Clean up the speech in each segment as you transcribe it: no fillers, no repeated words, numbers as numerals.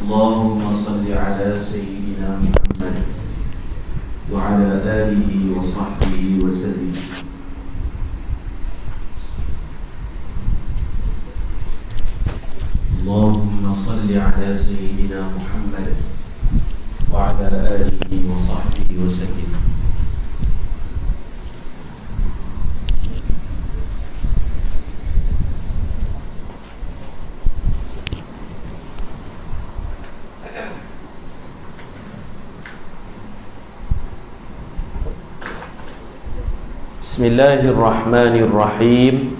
اللهم صل على سيدنا محمد وعلى آله وصحبه وسلم. اللهم صل على سيدنا محمد وعلى آله وصحبه وسلم. Bismillahirrahmanirrahim.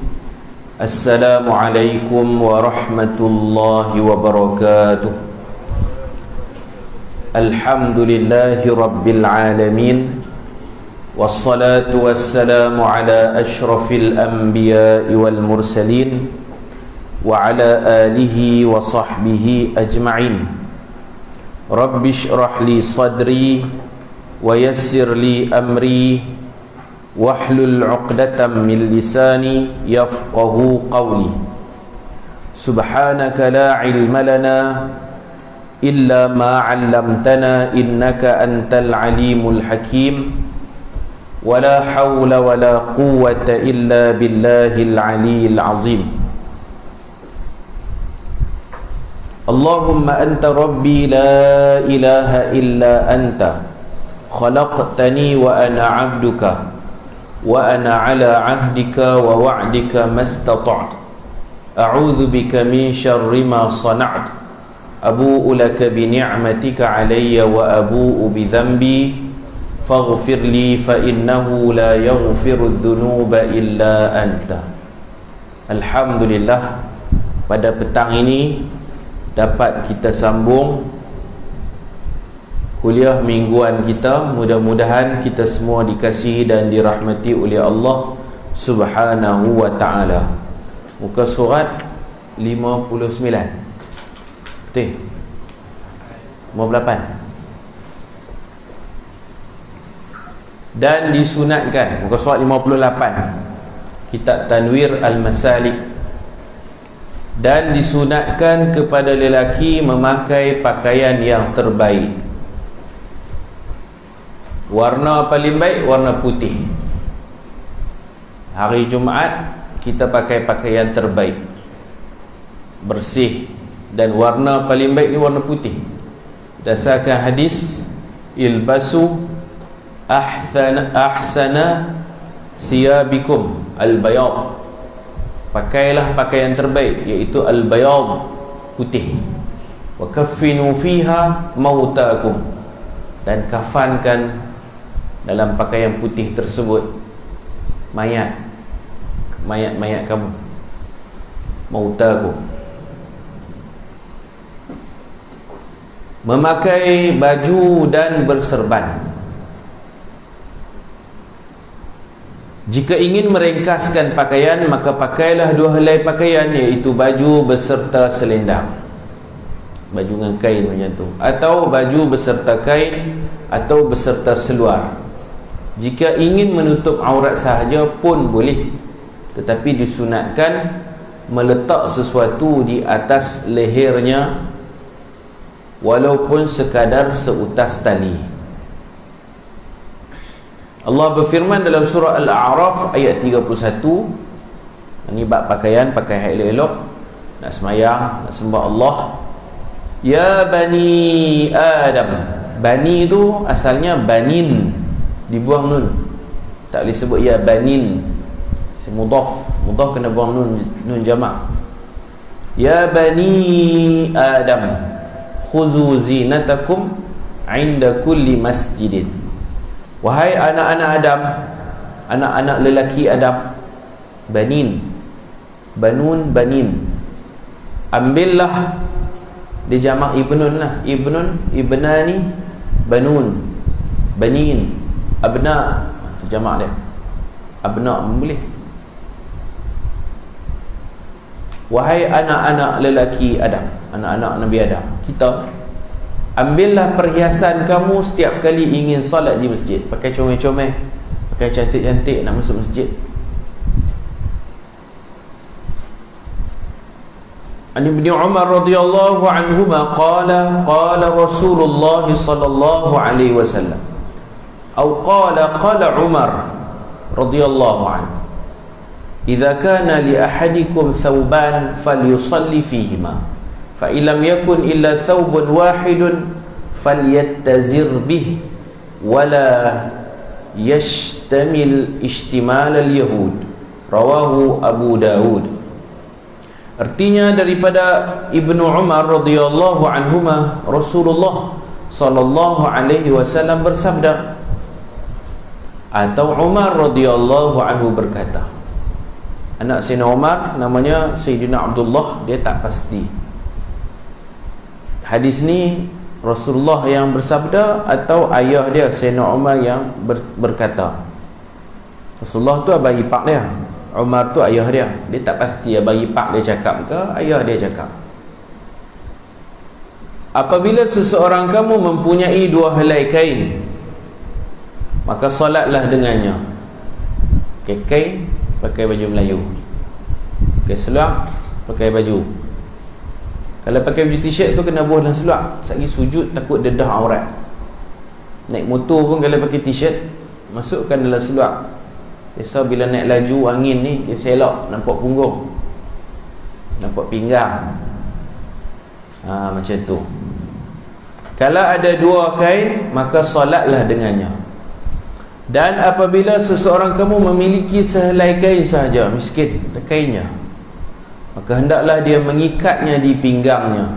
Assalamualaikum warahmatullahi wabarakatuh. Alhamdulillahi rabbil alamin. Wassalatu wassalamu ala ashrafil anbiya'i wal mursalin wa ala alihi wa sahbihi ajma'in. Rabbi shrah li sadri wa yassir li amri wahlul 'uqdatam min lisani yafqahu qawli. Subhanaka la ilma lana illa ma 'allamtana innaka antal alimul hakim. Wala hawla wala quwwata illa billahil aliyyil azim. Allahumma anta rabbi la ilaha illa anta khalaqtani wa ana 'abduka wa ana ala ahdika wa wa'dika mastata'tu a'udzu bika min syarri ma sana'tu abu'u laka bi ni'matika alayya wa abu'u bi dhanbi faghfir li fa innahu la yaghfiru dhunuba illa anta. Alhamdulillah, pada petang ini dapat kita sambung kuliah mingguan kita. Mudah-mudahan kita semua dikasihi dan dirahmati oleh Allah Subhanahu wa ta'ala. Muka surat 59. Betul? 58. Dan disunatkan, muka surat 58, kitab Tanwir Al-Masalik. Dan disunatkan kepada lelaki memakai pakaian yang terbaik. Warna paling baik warna putih. Hari Jumaat kita pakai pakaian terbaik, bersih, dan warna paling baik ni warna putih. Dasarkan hadis ilbasu ahsana siyabikum al-bayad. Pakailah pakaian terbaik, iaitu al-bayad, putih. Wa kaffinu fiha mautakum, dan kafankan dalam pakaian putih tersebut mayat-mayat kamu, mautakum. Memakai baju dan berserban. Jika ingin meringkaskan pakaian, maka pakailah dua helai pakaian, iaitu baju beserta selendang, baju dengan kain macam tu, atau baju beserta kain atau beserta seluar. Jika ingin menutup aurat sahaja pun boleh, tetapi disunatkan meletak sesuatu di atas lehernya, walaupun sekadar seutas tali. Allah berfirman dalam surah Al-A'raf ayat 31. Ini bab pakaian, pakai elok-elok, nak semayang, nak sembah Allah. Ya bani Adam. Bani itu asalnya banin, dibuang nun, tak boleh sebut ya banin. Mudhaf kena buang nun jamak. Ya bani Adam khudhu zinatakum inda kulli masjidin. Wahai anak-anak Adam, anak-anak lelaki Adam, banin, banun, banin, ambillah, dia jamak ibnun lah, ibnun, ibnani, banun, banin, abna, itu jamak dia, abna boleh. Wahai anak-anak lelaki Adam, anak-anak Nabi Adam, kita, ambillah perhiasan kamu setiap kali ingin solat di masjid. Pakai comel-comel, pakai cantik-cantik nak masuk masjid. An Ibnu Umar radhiyallahu anhuma qala Rasulullah sallallahu alaihi wasallam atau qala Umar radhiyallahu anhu idza kana li ahadikum thawban falyusalli fihima fa illam yakun illa thawbun wahidun falyattazir bih wala yashtamil ishtimal al-yahud. Rawahu Abu Dawud. Artinya daripada Ibnu Umar radhiyallahu anhuma, Rasulullah sallallahu alaihi wasallam bersabda, atau Umar radhiyallahu anhu berkata. Anak Sayyidina Umar namanya Sayyidina Abdullah, dia tak pasti. Hadis ni Rasulullah yang bersabda atau ayah dia Sayyidina Umar yang berkata. Rasulullah tu abang ipar dia, Umar tu ayah dia. Dia tak pasti abang ipar dia cakap ke ayah dia cakap. Apabila seseorang kamu mempunyai dua helai kain, maka solatlah dengannya. Pakai kain, pakai baju Melayu. Pakai seluar, pakai baju. Kalau pakai baju t-shirt tu kena buah dalam seluar. Sekali sujud takut dedah aurat. Naik motor pun kalau pakai t-shirt, masukkan dalam seluar. Biasa bila naik laju angin ni, dia selok nampak punggung, nampak pinggang. Macam tu. Kalau ada dua kain, maka solatlah dengannya. Dan apabila seseorang kamu memiliki sehelai kain sahaja, miskin kainnya, maka hendaklah dia mengikatnya di pinggangnya,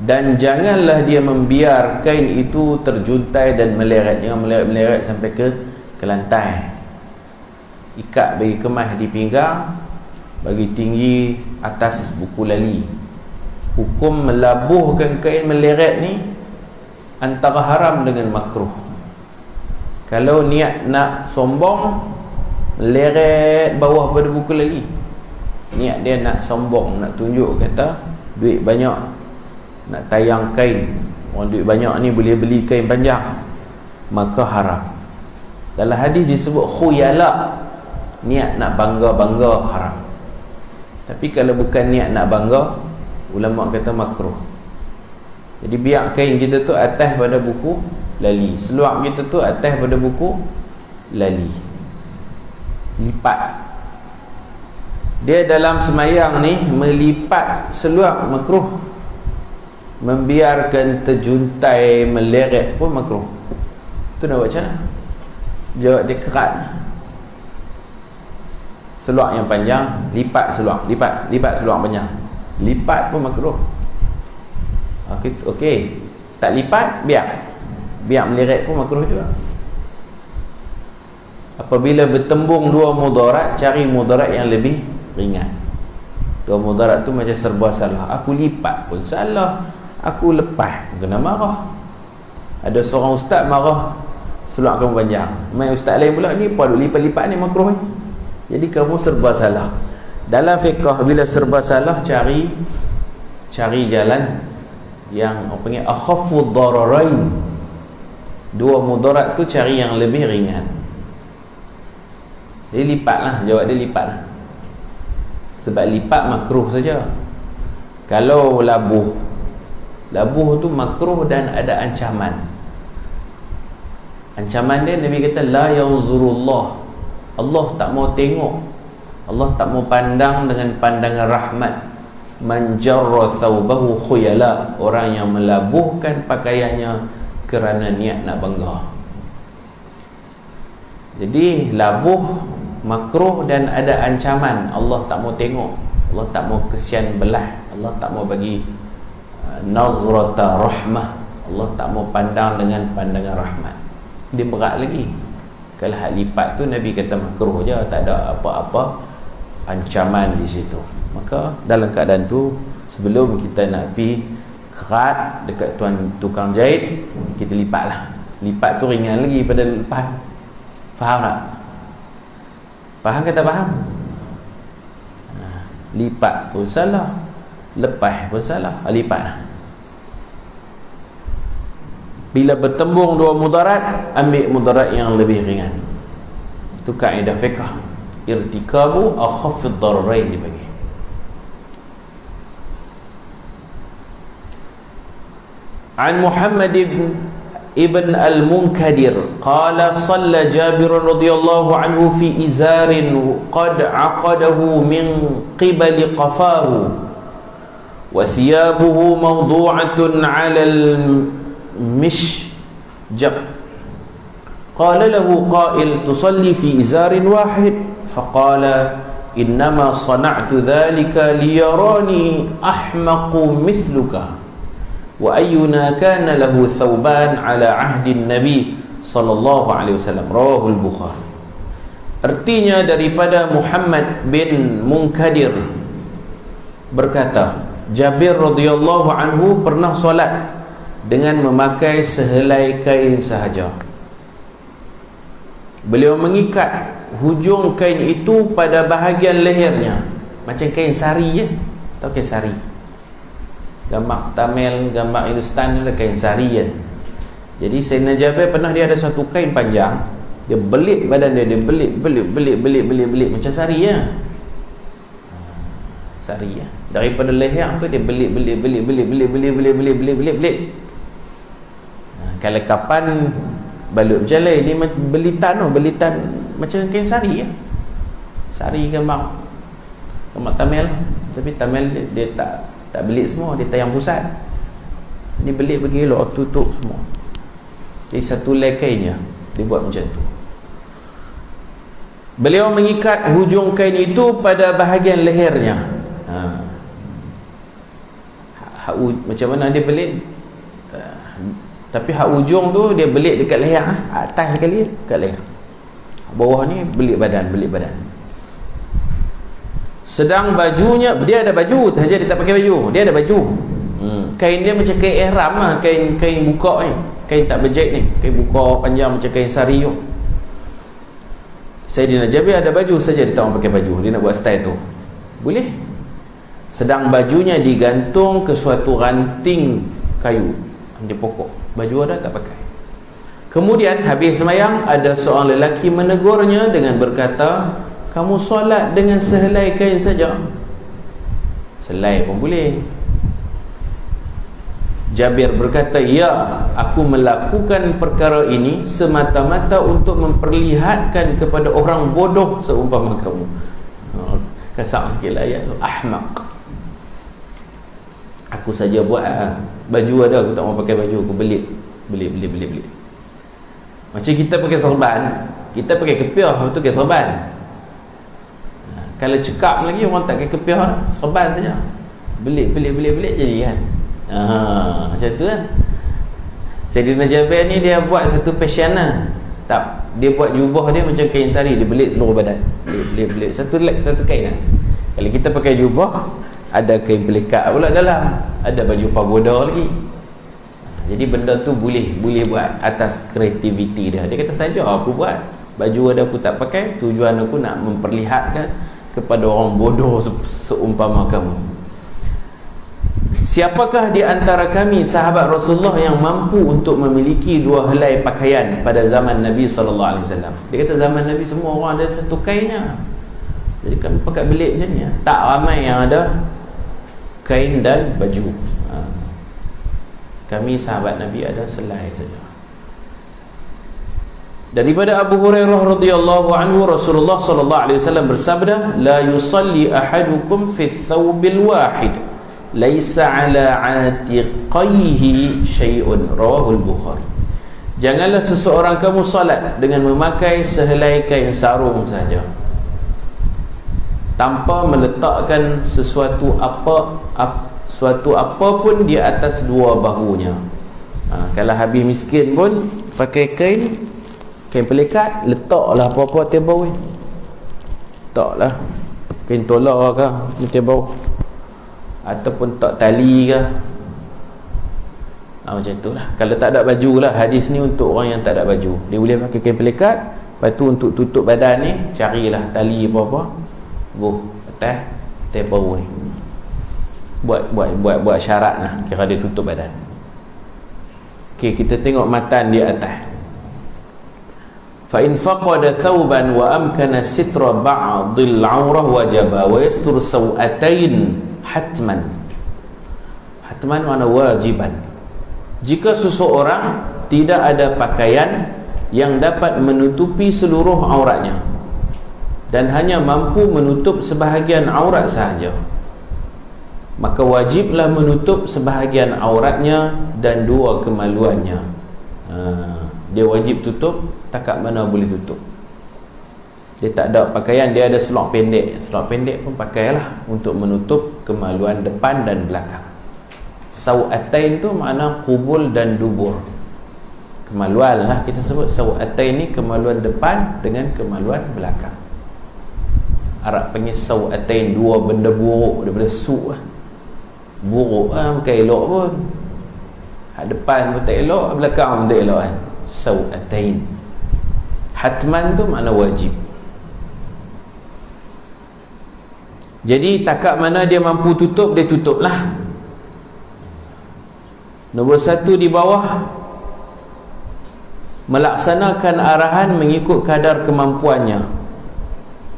dan janganlah dia membiar kain itu terjuntai dan meleret. Jangan meleret sampai ke lantai. Ikat bagi kemas di pinggang, bagi tinggi atas buku lali. Hukum melabuhkan kain meleret ni antara haram dengan makruh. Kalau niat nak sombong, meleret bawah pada buku lali, niat dia nak sombong, nak tunjuk kata duit banyak, nak tayang kain, orang duit banyak ni boleh beli kain panjang, maka haram. Dalam hadis disebut khuyala, niat nak bangga-bangga haram. Tapi kalau bukan niat nak bangga, ulama kata makruh. Jadi biar kain kita tu atas pada buku lali, seluar kita tu atas pada buku lali, lipat. Dia dalam semayang ni melipat seluar makruh, membiarkan terjuntai meleret pun makruh. Tu nak buat macam mana? Jawab dia kerat. Seluar yang panjang, lipat seluar, lipat seluar panjang, lipat pun makruh. Okey. Tak lipat, biar meleret pun makruh juga. Apabila bertembung dua mudarat, cari mudarat yang lebih ringan. Dua mudarat tu macam serba salah. Aku lipat pun salah, aku lepas pun kena marah. Ada seorang ustaz marah, seluar kamu panjang. Mai ustaz lain pula, ni apa duk lipat-lipat ni makruh ni. Jadi kamu serba salah. Dalam fiqh bila serba salah, cari jalan yang apa panggil akhafud dararain. Dua mudarat tu cari yang lebih ringan. Jadi lipatlah, jawab dia lipatlah. Sebab lipat makruh saja. Kalau labuh tu makruh dan ada ancaman. Ancaman dia Nabi kata la yanzurullah, Allah tak mau tengok, Allah tak mau pandang dengan pandangan rahmat. Man jarra thawbahu khuyala, orang yang melabuhkan pakaiannya kerana niat nak bangga. Jadi labuh makruh dan ada ancaman. Allah tak mau tengok, Allah tak mau kesian belah, Allah tak mau bagi nazrata rahmah, Allah tak mau pandang dengan pandangan rahmat. Dia berat lagi. Kalau hak lipat tu Nabi kata makruh je, tak ada apa-apa ancaman di situ. Maka dalam keadaan tu, sebelum kita nak pergi kerat dekat tukang jahit, kita lipatlah. Lipat tu ringan lagi pada lepas. Faham tak? Faham ke tak faham? Lipat pun salah, lepas pun salah. Lipatlah. Bila bertembung dua mudarat, ambil mudarat yang lebih ringan. Itu kaedah fiqh. Irtikabu akhafid dararain dipanggil. An Muhammad ibn al-Munkadir qala shalla Jabir radhiyallahu anhu fi izarin qad aqadahu min qibali qafahu wa thiyabuhu mawdu'atun 'ala al-mishjab qala lahu qa'il tusalli fi izarin wahid faqala innama sana'tu dhalika liyarani ahmaqu mithluka wa ayyuna kana lahu thawban ala ahdi nabi sallallahu alaihi wasallam, rawahul Bukhari. Artinya daripada Muhammad bin Munkadir berkata, Jabir radhiyallahu anhu pernah solat dengan memakai sehelai kain sahaja. Beliau mengikat hujung kain itu pada bahagian lehernya, macam kain sari je, tahu kain sari, gambar Tamil, gambar Hindustan ni kain sari kan. Jadi Sayyidina Jabir pernah dia ada satu kain panjang, dia belit badan dia, belit macam sari ya. Sari ya. Daripada leher tu dia belit. Kalau kapan balut macam lain ni belitan macam kain sari ya. Sari gambar Tamil, tapi Tamil dia tak belit semua, dia tayang pusat. Ni belit bagi elok, tutup semua. Jadi satu lay kainnya dia buat macam tu. Beliau mengikat hujung kain itu pada bahagian lehernya. Macam mana dia belit? Tapi hak ujung tu dia belit dekat leher, atas sekali dekat leher, bawah ni belit badan. Sedang bajunya, dia ada baju saja, dia tak pakai baju, dia ada baju. Kain dia macam kain ihram lah, kain buka ni, kain tak berjait ni, kain buka panjang macam kain sari tu. Sayyidina Jabir ada baju saja, dia tak pakai baju, dia nak buat style tu boleh. Sedang bajunya digantung ke suatu ranting kayu di pokok, baju ada tak pakai. Kemudian habis sembahyang, ada seorang lelaki menegurnya dengan berkata, kamu solat dengan sehelai kain saja. Selai pun boleh. Jabir berkata, ya, aku melakukan perkara ini semata-mata untuk memperlihatkan kepada orang bodoh seumpama kamu. Kasar sikit lah ayat tu, ahmaq. Aku saja buat baju ada, aku tak mau pakai baju, aku belit. Macam kita pakai sorban, kita pakai kepiah, lepas tu pakai sorban. Kalau cekap lagi orang tak pakai kepiah, sorban saja, belit jadi kan. Macam tu kan. Sayyidina Jabir ni dia buat satu passion lah. Tak, dia buat jubah dia macam kain sari, dia belit seluruh badan, belit satu kain lah. Kalau kita pakai jubah, ada kain pelikat pula dalam, ada baju pagoda lagi. Jadi benda tu boleh buat atas kreativiti dia. Dia kata saja aku buat baju ada, aku tak pakai, tujuan aku nak memperlihatkan kepada orang bodoh seumpama kamu. Siapakah di antara kami sahabat Rasulullah yang mampu untuk memiliki dua helai pakaian pada zaman Nabi SAW? Dia kata zaman Nabi semua orang ada satu kainnya. Jadi kami pakai belit macam ni. Tak ramai yang ada kain dan baju. Kami sahabat Nabi ada selai saja. Daripada Abu Hurairah radhiyallahu anhu, Rasulullah sallallahu alaihi wasallam bersabda, la yusalli ahadukum fi thawbil wahid laisa ala atiqaihi syai'un, rawahul Bukhari. Janganlah seseorang kamu salat dengan memakai sehelai kain sarung saja, tanpa meletakkan sesuatu apapun di atas dua bahunya. Kalau habis miskin pun pakai kain pelikat, letaklah apa-apa atas bawah. Letaklah kain tola ke atas bawah, ataupun tak tali ke. Macam tu lah. Kalau tak ada baju lah, hadis ni untuk orang yang tak ada baju, dia boleh pakai kain pelikat. Lepas tu untuk tutup badan ni, carilah tali apa-apa, atas bawah ni, buat syarat lah, kira dia tutup badan. Okey, kita tengok matan di atas. Fa in faqada thawban wa amkana sitra ba'dil 'aurah wajaba wa yastur sawatain hatman. Hatman mana wajiban. jika seseorang tidak ada pakaian yang dapat menutupi seluruh auratnya dan hanya mampu menutup sebahagian aurat sahaja, maka wajiblah menutup sebahagian auratnya dan dua kemaluannya. Dia wajib tutup, takat mana boleh tutup. Dia tak ada pakaian, dia ada selok pendek. Selok pendek pun pakailah untuk menutup kemaluan depan dan belakang. Sawatain tu makna kubul dan dubur. Kemaluan lah kita sebut. Sawatain ni kemaluan depan dengan kemaluan belakang. Arab panggil sawatain, dua benda buruk daripada su lah. Buruk lah, bukan elok pun. Hak depan pun tak elok, belakang pun tak elok kan. Sawatain. Hatman tu makna wajib. Jadi takat mana dia mampu tutup, dia tutup lah. Nombor satu di bawah, melaksanakan arahan mengikut kadar kemampuannya.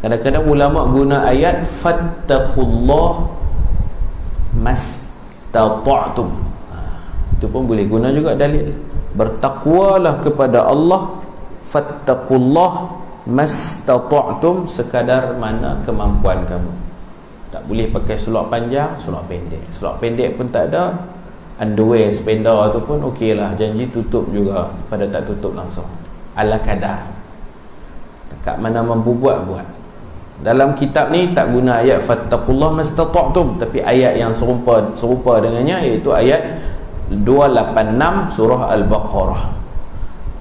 Kadang-kadang ulama guna ayat fattaqullah mastata'tum. Itu pun boleh guna juga dalil. Bertakwalah kepada Allah, fattaqullah mastata'tum, sekadar mana kemampuan kamu. Tak boleh pakai sulak panjang, sulak pendek. Sulak pendek pun tak ada, underwear, spender tu pun okey lah, janji tutup juga pada tak tutup langsung, ala kadar. Kat mana mampu buat. Dalam kitab ni tak guna ayat fattaqullah mastata'tum, tapi ayat yang serupa dengannya, iaitu ayat 286 surah Al-Baqarah.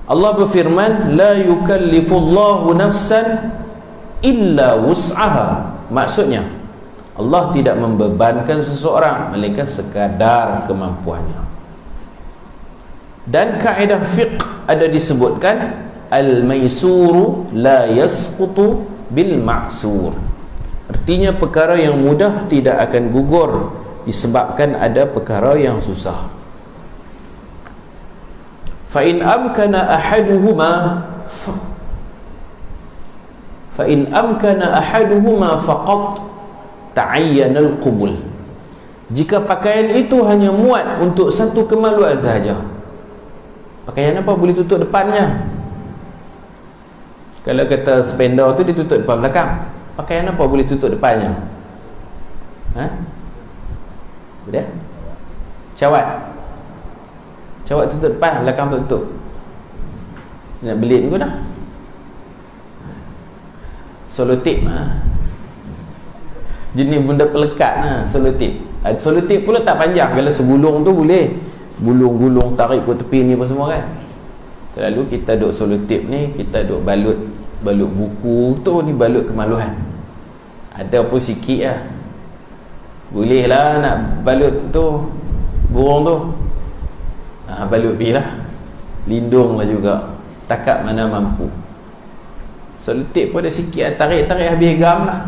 Allah berfirman, la yukallifullahu nafsan illa wus'aha. Maksudnya Allah tidak membebankan seseorang melainkan sekadar kemampuannya. Dan kaedah fiqh ada disebutkan al-maisuru la yasqutu bil ma'sur. Artinya perkara yang mudah tidak akan gugur disebabkan ada perkara yang susah. Fa in amkana ahaduhuma faqat ta'ayyana al-qubul. Jika pakaian itu hanya muat untuk satu kemaluan sahaja, pakaian apa boleh tutup depannya? Kalau kata spender tu dia tutup depan belakang, pakaian apa boleh tutup depannya? Boleh? Cawat tutup depan, belakang tutup. Nak belit pun dah. Selotip jenis benda pelekat selotip. Selotip pula tak panjang. Kalau segulung tu boleh gulung-gulung tarik ke tepi ni apa semua kan. Selalu kita duk selotip ni, kita duk balut buku tu ni, balut kemaluan. Ada pun sikit lah, boleh lah nak balut tu burung tu, balut pergi lah, lindung lah juga, takat mana mampu. Selotip pun ada sikit, tarik habis gam lah,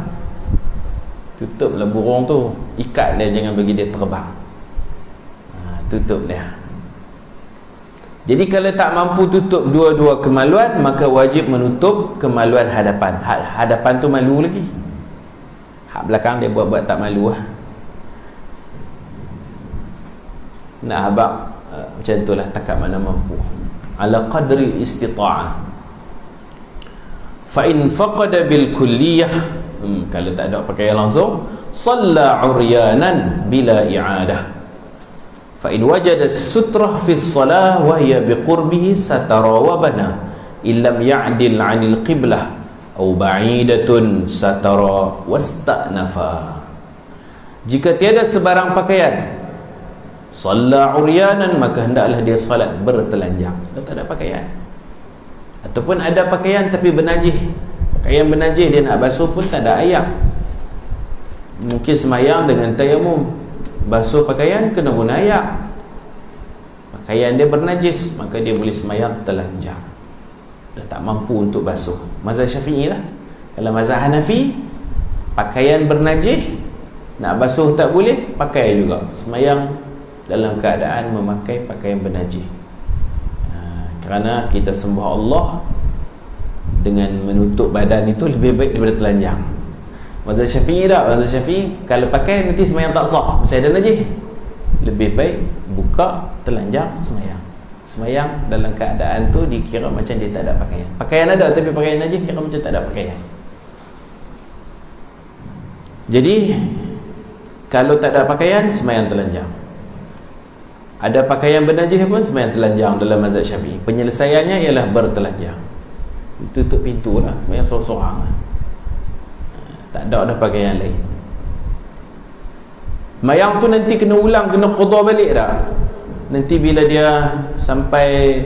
tutup lah burung tu, ikat dia, jangan bagi dia terbang. Tutup dia. Jadi kalau tak mampu tutup dua-dua kemaluan, maka wajib menutup kemaluan hadapan. Hadapan tu malu lagi, hak belakang dia buat tak malu lah. Nak habaq macam tu lah, takat mana mampu, ala qadri istita'ah. Fa in faqada bil kulliyah, kalau tak ada pakaian langsung, shalla uryanan bila i'adah. Fa in wajada sutrah fi shalah wa hiya biqurbihi satara wa bana illam ya'dil 'anil qiblah aw ba'idatun satara wasta'nafa. Jika tiada sebarang pakaian, shalla uryanan, maka hendaklah dia salat bertelanjang. Dia tak ada pakaian, ataupun ada pakaian tapi bernajis. Pakaian bernajis dia nak basuh pun tak ada air. Mungkin semayang dengan tayamum, basuh pakaian kena guna air. Pakaian dia bernajis, maka dia boleh semayang telanjang. Dia tak mampu untuk basuh. Mazhab Syafi'i lah. Kalau mazhab Hanafi, pakaian bernajis nak basuh tak boleh, pakai juga, semayang dalam keadaan memakai pakaian bernajis. Kerana kita sembah Allah dengan menutup badan itu lebih baik daripada telanjang. Mazhab Syafi'i tak? Mazhab Syafi'i kalau pakai nanti semayang tak sah, masih ada najis. Lebih baik buka maka telanjang semayang dalam keadaan tu dikira macam dia tak ada pakaian ada tapi pakaian aja kira macam tak ada pakaian. Jadi kalau tak ada pakaian semayang telanjang, ada pakaian bernajis pun semayang telanjang dalam mazhab Syafi'i. Penyelesaiannya ialah bertelanjang, tutup pintu lah, semayang sorang-sorang lah. Tak ada pakaian lain. Mayang tu nanti kena ulang, kena qada balik dah. Nanti bila dia sampai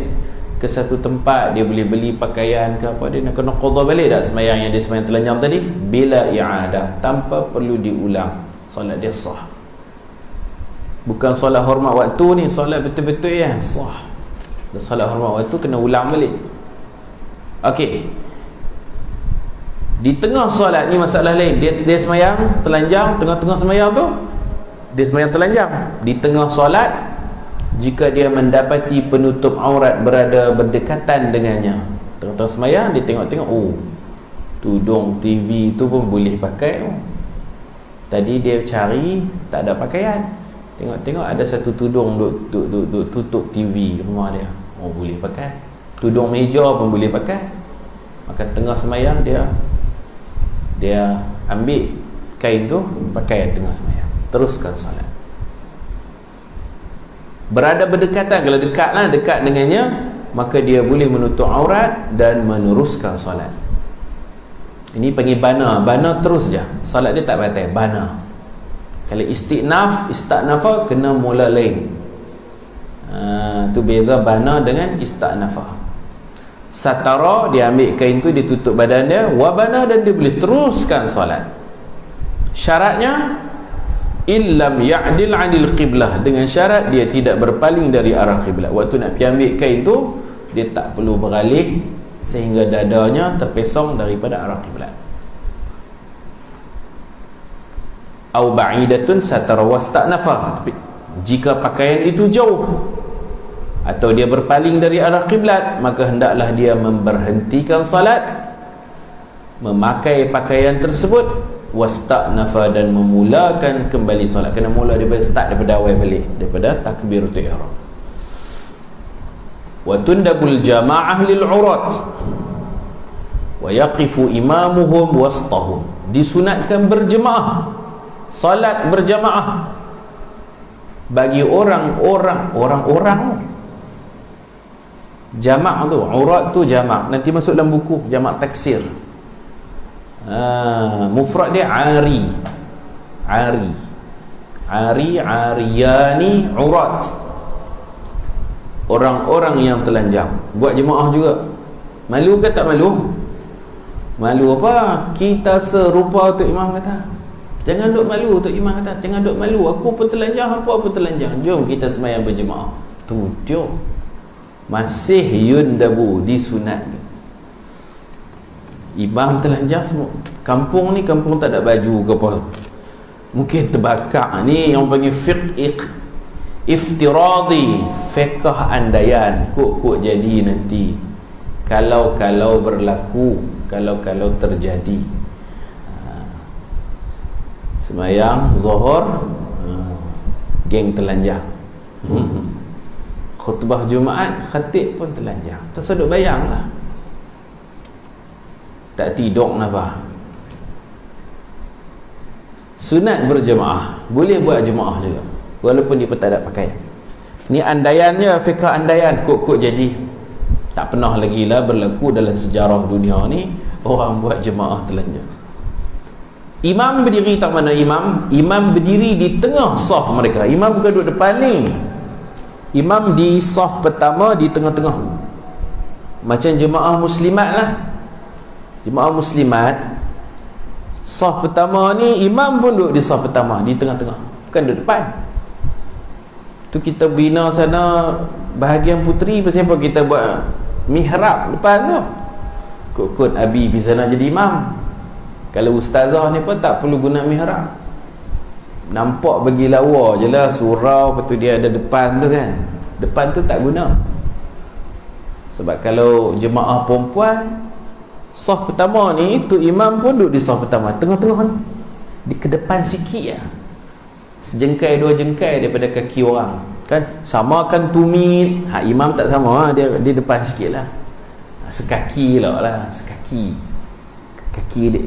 ke satu tempat, dia boleh beli pakaian ke apa, dia nak kena qada balik dah semayang yang dia semayang telanjang tadi, bila i'adah, tanpa perlu diulang. Solat dia sah. Bukan solat hormat waktu ni, solat betul-betul ya sah. Solat hormat waktu kena ulang balik. Okey. Di tengah solat ni masalah lain. Dia semayang telanjang, tengah-tengah semayang tu dia semayang telanjang. Di tengah solat, jika dia mendapati penutup aurat berada berdekatan dengannya, tengah-tengah semayang dia tengok-tengok, oh, tudung TV tu pun boleh pakai. Tadi dia cari tak ada pakaian, tengok-tengok ada satu tudung duk tutup TV rumah dia, oh boleh pakai. Tudung meja pun boleh pakai. Maka tengah semayang dia ambil kain tu pakai tengah semayang, teruskan solat. Berada berdekatan, kalau dekat dengannya, maka dia boleh menutup aurat dan meneruskan solat. Ini panggil bana terus je, solat dia tak batal, bana. Kalau istiqnafa kena mula lain. Tu beza bana dengan istiqnafa. Satara, dia ambil kain tu, dia tutup badan dia, wabana, dan dia boleh teruskan solat. Syaratnya illam ya'dil 'anil qiblah, dengan syarat dia tidak berpaling dari arah qiblat. Waktu nak pergi ambil kain tu, dia tak perlu beralih sehingga dadanya terpesong daripada arah qiblat. Au ba'idatun satara wasta'nafa, jika pakaian itu jauh atau dia berpaling dari arah qiblat, maka hendaklah dia memberhentikan salat, memakai pakaian tersebut, wasta'nafa, dan memulakan kembali salat. Kena mula daripada start, daripada awal balik, daripada takbiratul ihram. Wa tundabul jama'ah lil 'urat wa yaqifu imamuhum wastahum, disunatkan berjemaah, salat berjemaah bagi orang-orang. Jamak tu, urat tu jamak, nanti masuk dalam buku jamak taksir. Mufrad dia ariyani, urat, orang-orang yang telanjang. Buat jemaah juga. Malu ke tak malu? Malu apa? Kita serupa Tok Imam kata. Jangan duk malu, Tok Imam kata. Jangan duk malu. Aku pun telanjang, apa pun telanjang. Jom kita sembahyang berjemaah. Tujuh. Masih yundabu, disunatkan. Imam telanjang semua. Kampung ni kampung tak ada baju ke apa, mungkin terbakar. Ni yang panggil fiqh iftiradi, fiqh andaian, kok jadi nanti, kalau berlaku, kalau terjadi. Semayang zuhur, geng telanjang. Khutbah Jumaat, khatib pun telanjang. Terus duk bayang lah, tak tidur apa. Sunat berjemaah, boleh buat jemaah juga walaupun dia tak ada pakaian. Ni andaiannya, fiqh andaian, kok jadi. Tak pernah lagi lah berlaku dalam sejarah dunia ni orang buat jemaah telanjang. Imam berdiri tak mana imam? Imam berdiri di tengah saf mereka. Imam bukan duduk depan ni. Imam di saf pertama, di tengah-tengah. Macam jemaah muslimat lah. Jemaah muslimat, saf pertama ni imam pun duduk di saf pertama, di tengah-tengah, bukan duduk depan. Tu kita bina sana bahagian puteri, pasal apa kita buat mihrab depan tu. Kut Abi pergi sana jadi imam. Kalau ustazah ni pun tak perlu guna mihrab, nampak bagi lawa je lah surau, lepas tu dia ada depan tu kan. Depan tu tak guna. Sebab kalau jemaah perempuan, saf pertama ni, tu imam pun duduk di saf pertama, tengah-tengah ni, di ke depan sikit lah, sejengkai dua jengkai daripada kaki orang. kan, samakan tumit. Imam tak sama, dia depan sikit lah, sekaki lah, sekaki dia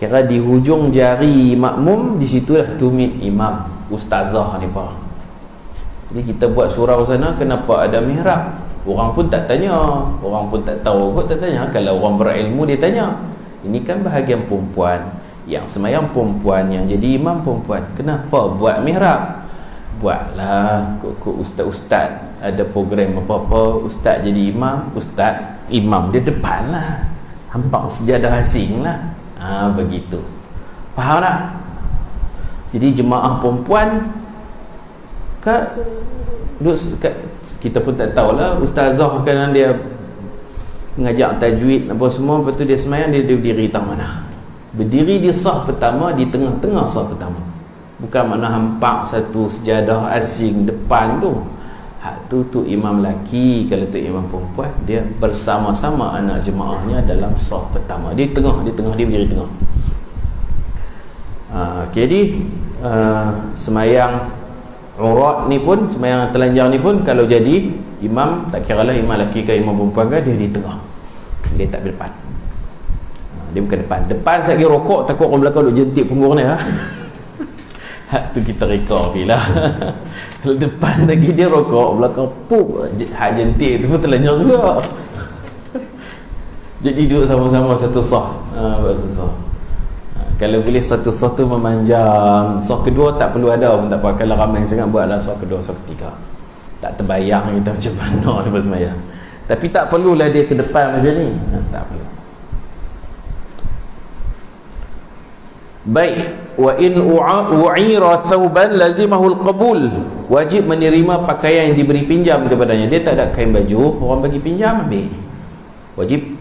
kira di hujung jari makmum, di situlah tumit imam, ustazah ni pak. Jadi kita buat surau sana, kenapa ada mihrab? Orang pun tak tanya, orang pun tak tahu kot, tak tanya. Kalau orang berilmu dia tanya. Ini kan bahagian perempuan, yang semayang perempuan, yang jadi imam perempuan, kenapa buat mihrab? Buatlah kok ustaz-ustaz ada program apa-apa, ustaz jadi imam, imam dia depan lah, hampak sejadah asing lah. Begitu, faham tak? Jadi jemaah perempuan kita pun tak tahulah, ustazah kan dia mengajak tajwid apa semua, lepas tu dia semayang, dia berdiri tak mana, berdiri di saf pertama, di tengah-tengah saf pertama, bukan mana hampak satu sejadah asing depan tu. Tu imam lelaki. Kalau tu imam perempuan, dia bersama-sama anak jemaahnya dalam saf pertama, dia berdiri tengah. Jadi semayang urat ni pun, semayang telanjang ni pun, kalau jadi imam, tak kira lah imam lelaki ke imam perempuan ke, dia di tengah, dia tak berdepan. Dia bukan depan saya kira rokok, takut orang belakang duk jentik punggung ni. Tu kita reka lah. Kalau depan lagi dia rokok, belakang pup, jentik tu pun telanjang juga. Jadi duduk sama-sama satu sah. Kalau boleh satu sah tu memanjang. Sah kedua tak perlu ada pun tak apa. Kalau ramai sangat buatlah sah kedua, sah ketiga. Tak terbayang kita macam mana lepas semayang. Tapi tak perlulah dia ke depan macam ni. Tak perlu. Baik, wa in u'ira thawban lazimahu al-qabul. Wajib menerima pakaian yang diberi pinjam kepadanya. Dia tak ada kain baju, orang bagi pinjam, ambil. Wajib.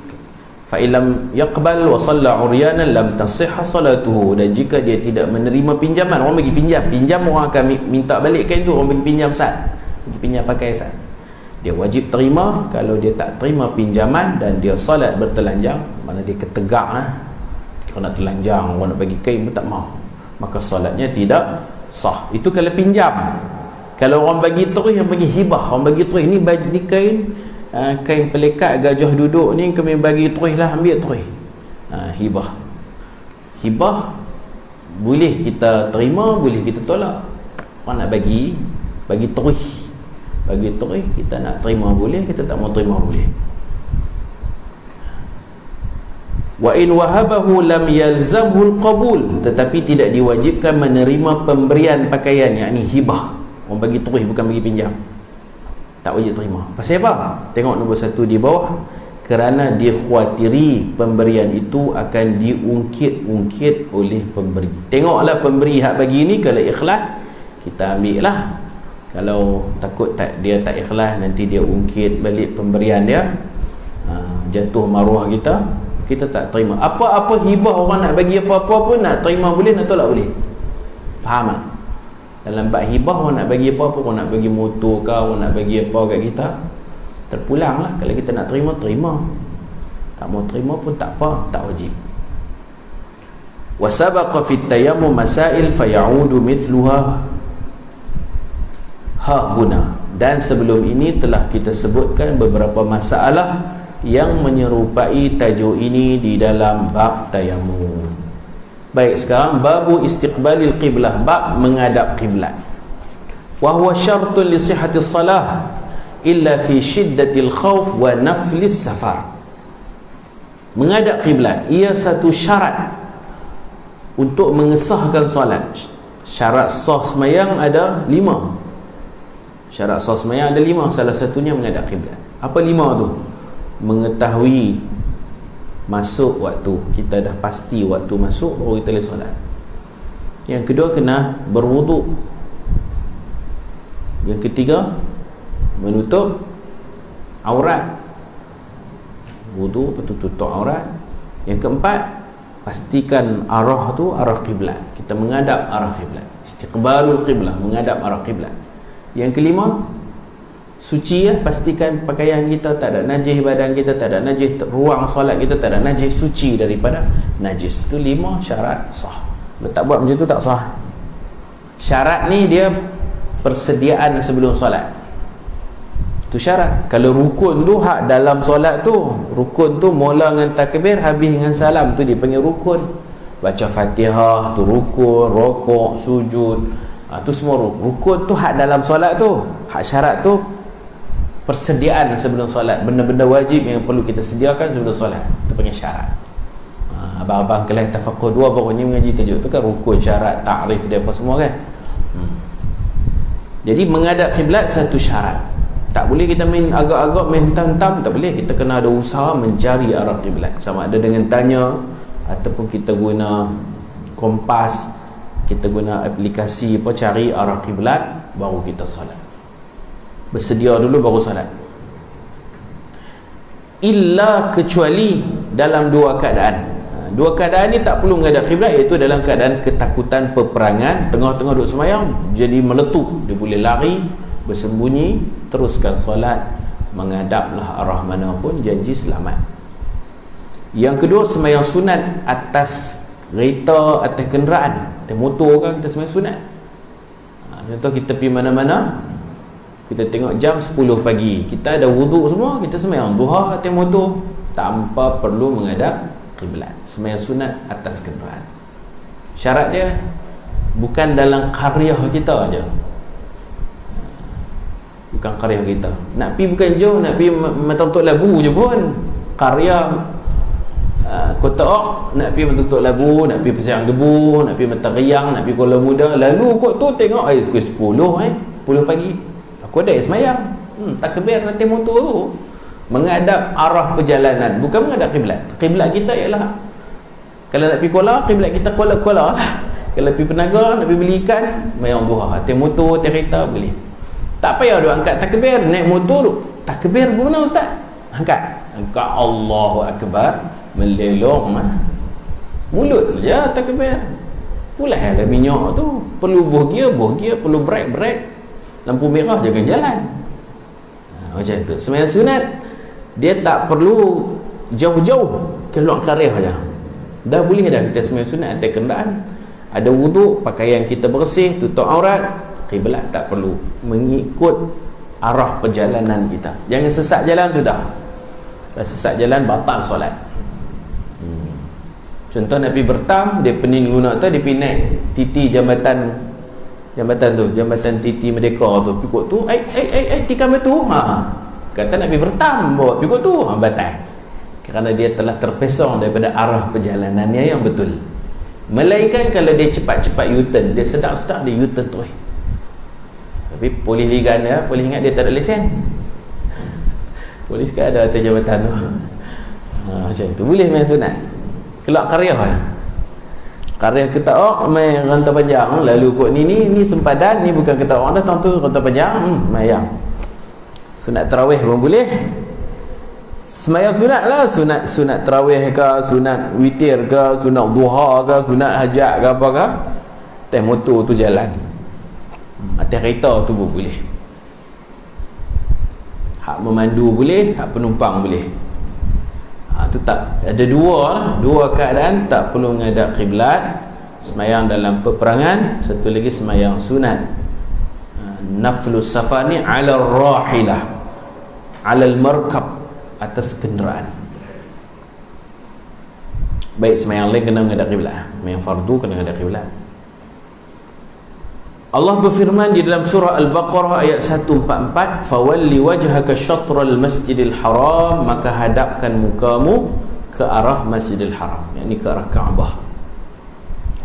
Fa illam yaqbal wa shalla uryanan lam tasihha salatuhu. Dan jika dia tidak menerima pinjaman, orang bagi pinjam orang akan minta balik kain tu, orang bagi pinjam sat, bagi pinjam pakai sat, dia wajib terima. Kalau dia tak terima pinjaman dan dia solat bertelanjang, mana dia ketegak lah. Kalau nak telanjang, orang nak bagi kain pun tak mau, maka solatnya tidak sah. Itu kalau pinjam. Kalau orang bagi terus, yang bagi hibah, orang bagi terus, ni kain kain pelikat gajah duduk ni, kami bagi terus lah, ambil terus. Hibah boleh kita terima, boleh kita tolak. Orang nak bagi terus, kita nak terima boleh, kita tak mau terima boleh. Wa in wahabahu lam yalzamhu al-qabul. Tetapi tidak diwajibkan menerima pemberian pakaian, yakni hibah. Orang bagi terus, bukan bagi pinjam, tak wajib terima. Pasal apa? Tengok nombor 1 di bawah. Kerana dikhawatiri pemberian itu akan diungkit-ungkit oleh pemberi. Tengoklah pemberi hak bagi ni, kalau ikhlas kita ambil lah. Kalau takut dia tak ikhlas, nanti dia ungkit balik pemberian dia, jatuh maruah kita tak terima. Apa-apa hibah orang nak bagi apa-apa pun, nak terima boleh, nak tolak boleh. Faham tak? Dalam bab hibah, orang nak bagi apa-apa, orang nak bagi motor ke, orang nak bagi apa kat kita, terpulang lah. Kalau kita nak terima, tak mau terima pun tak apa, tak wajib. Wa sabaqa fit tayammum masail fayaudu mithluha ha huna. Dan sebelum ini telah kita sebutkan beberapa masalah yang menyerupai tajuk ini di dalam bab tayamum. Baik, sekarang babu istiqbalil qiblah, bab menghadap qiblat. Wa huwa syartun li sihhatis salah illa fi shiddatil khauf wa naflis safar. Menghadap qiblat ia satu syarat untuk mengesahkan solat. Syarat sah sembahyang ada 5. Syarat sah sembahyang ada 5, salah satunya menghadap qiblat. Apa 5 tu? Mengetahui masuk waktu, kita dah pasti waktu masuk baru kita boleh solat. Yang kedua, kena berwuduk. Yang ketiga, menutup aurat, wudu, betul tutup aurat. Yang keempat, pastikan arah tu arah kiblat, kita menghadap arah kiblat, istiqbalul qiblah, menghadap arah kiblat. Yang kelima, suci ya, pastikan pakaian kita tak ada najis, badan kita tak ada najis, ruang solat kita tak ada najis, suci daripada najis. Itu 5 syarat sah. Kalau tak buat macam tu tak sah. Syarat ni dia persediaan sebelum solat. Tu syarat. Kalau rukun tu hak dalam solat tu, rukun tu mula dengan takbir, habis dengan salam, tu dipanggil rukun. Baca Fatihah tu rukun, rokok, sujud, tu semua rukun. Rukun tu hak dalam solat tu. Hak syarat tu persediaan sebelum solat, benda-benda wajib yang perlu kita sediakan sebelum solat, tu panggil syarat. Abang-abang kelas tafaqquh 2 barunya mengaji tajuk tu kan, rukun, syarat, takrif dia apa semua kan. Jadi menghadap kiblat satu syarat. Tak boleh kita main agak-agak, main hentam-hentam, tak boleh. Kita kena ada usaha mencari arah kiblat, sama ada dengan tanya ataupun kita guna kompas, kita guna aplikasi apa, cari arah kiblat, baru kita solat. Bersedia dulu baru solat. Illa kecuali dalam dua keadaan. Dua keadaan ni tak perlu menghadap kiblat, iaitu dalam keadaan ketakutan peperangan, tengah-tengah duduk sembahyang jadi meletup, dia boleh lari, bersembunyi, teruskan solat, menghadaplah arah mana pun, janji selamat. Yang kedua, sembahyang sunat atas kereta, atas kenderaan, atas motor kan, kita sembahyang sunat. Contoh kita pergi mana-mana, kita tengok jam 10 pagi, kita ada wuduk semua, kita sembahyang duha atas motor tanpa perlu menghadap kiblat. Sembahyang sunat atas kenderaan. Syarat dia bukan dalam qaryah kita aja. Bukan qaryah kita. Nak pi bukan jauh, nak pi Metontok Labu je pun. Qaryah Kota Ok, nak pi Metontok Labu, nak pi Pasir Debu, nak pi Matariang, nak pi Kuala Muda. Lalu kok tu tengok pukul 10 pagi. Aku ada semayang. Takbir nanti motor tu. Menghadap arah perjalanan, bukan menghadap kiblat. Kiblat kita ialah, kalau nak pergi Kuala, kiblat kita Kuala lah. Kalau pergi Penaga, nak pergi beli ikan, mayang duha. Atas motor, atas kereta boleh. Tak payah dia angkat takbir, naik motor tu. Takbir guna ustaz? Angkat Allahu Akbar, melelong mulut je takbir. Pula ada minyak tu, perlu buh gear, perlu brake, lampu merah jangan jalan. Macam tu. Sembahyang sunat dia tak perlu jauh-jauh keluar qaryah aja. Dah boleh dah kita sembahyang sunat atas kenderaan. Ada wuduk, pakaian kita bersih, tutup aurat, kiblat tak perlu, mengikut arah perjalanan kita. Jangan sesat jalan sudah. Kalau sesat jalan batal solat. Contoh nak pergi bertam, dia pening guna tu, dia pergi naik titi jambatan tu, jambatan titi Merdeka tu, pikuk tu, tikam tu, kata nak pergi bertam, bawa pikuk tu, batal. Kerana dia telah terpesong daripada arah perjalanannya yang betul. Melainkan kalau dia cepat-cepat U-turn, dia sedap-sedap dia U-turn terus. Tapi polis ligan dia, polis ingat dia tak ada lesen. Polis kan ada atas jabatan tu. Macam tu boleh main sunat. Kelak qaryah lah. Qaryah Kota Ok main rantau panjang, lalu kok ni sempadan, ni bukan Kota Ok datang tu rantau panjang, mayang. Sunat tarawih pun boleh. Semayang sunat lah, sunat tarawih ke, sunat witir ke, sunat duha ke, sunat hajat ke apa ke, atas motor tu jalan, atas kereta tu pun boleh. Hak memandu boleh, hak penumpang boleh. Tu tak ada dua keadaan tak perlu menghadap kiblat. Semayang dalam peperangan, satu lagi semayang sunat naflus safar ni ala rahilah, ala al-markab, atas kenderaan. Baik, semayang lain kena menghadap kiblat, semayang fardu kena menghadap kiblat. Allah berfirman di dalam surah Al-Baqarah ayat 144, fawalli wajhaka syatral masjidil haram, maka hadapkan mukamu ke arah Masjidil Haram, yakni ke arah Kaabah.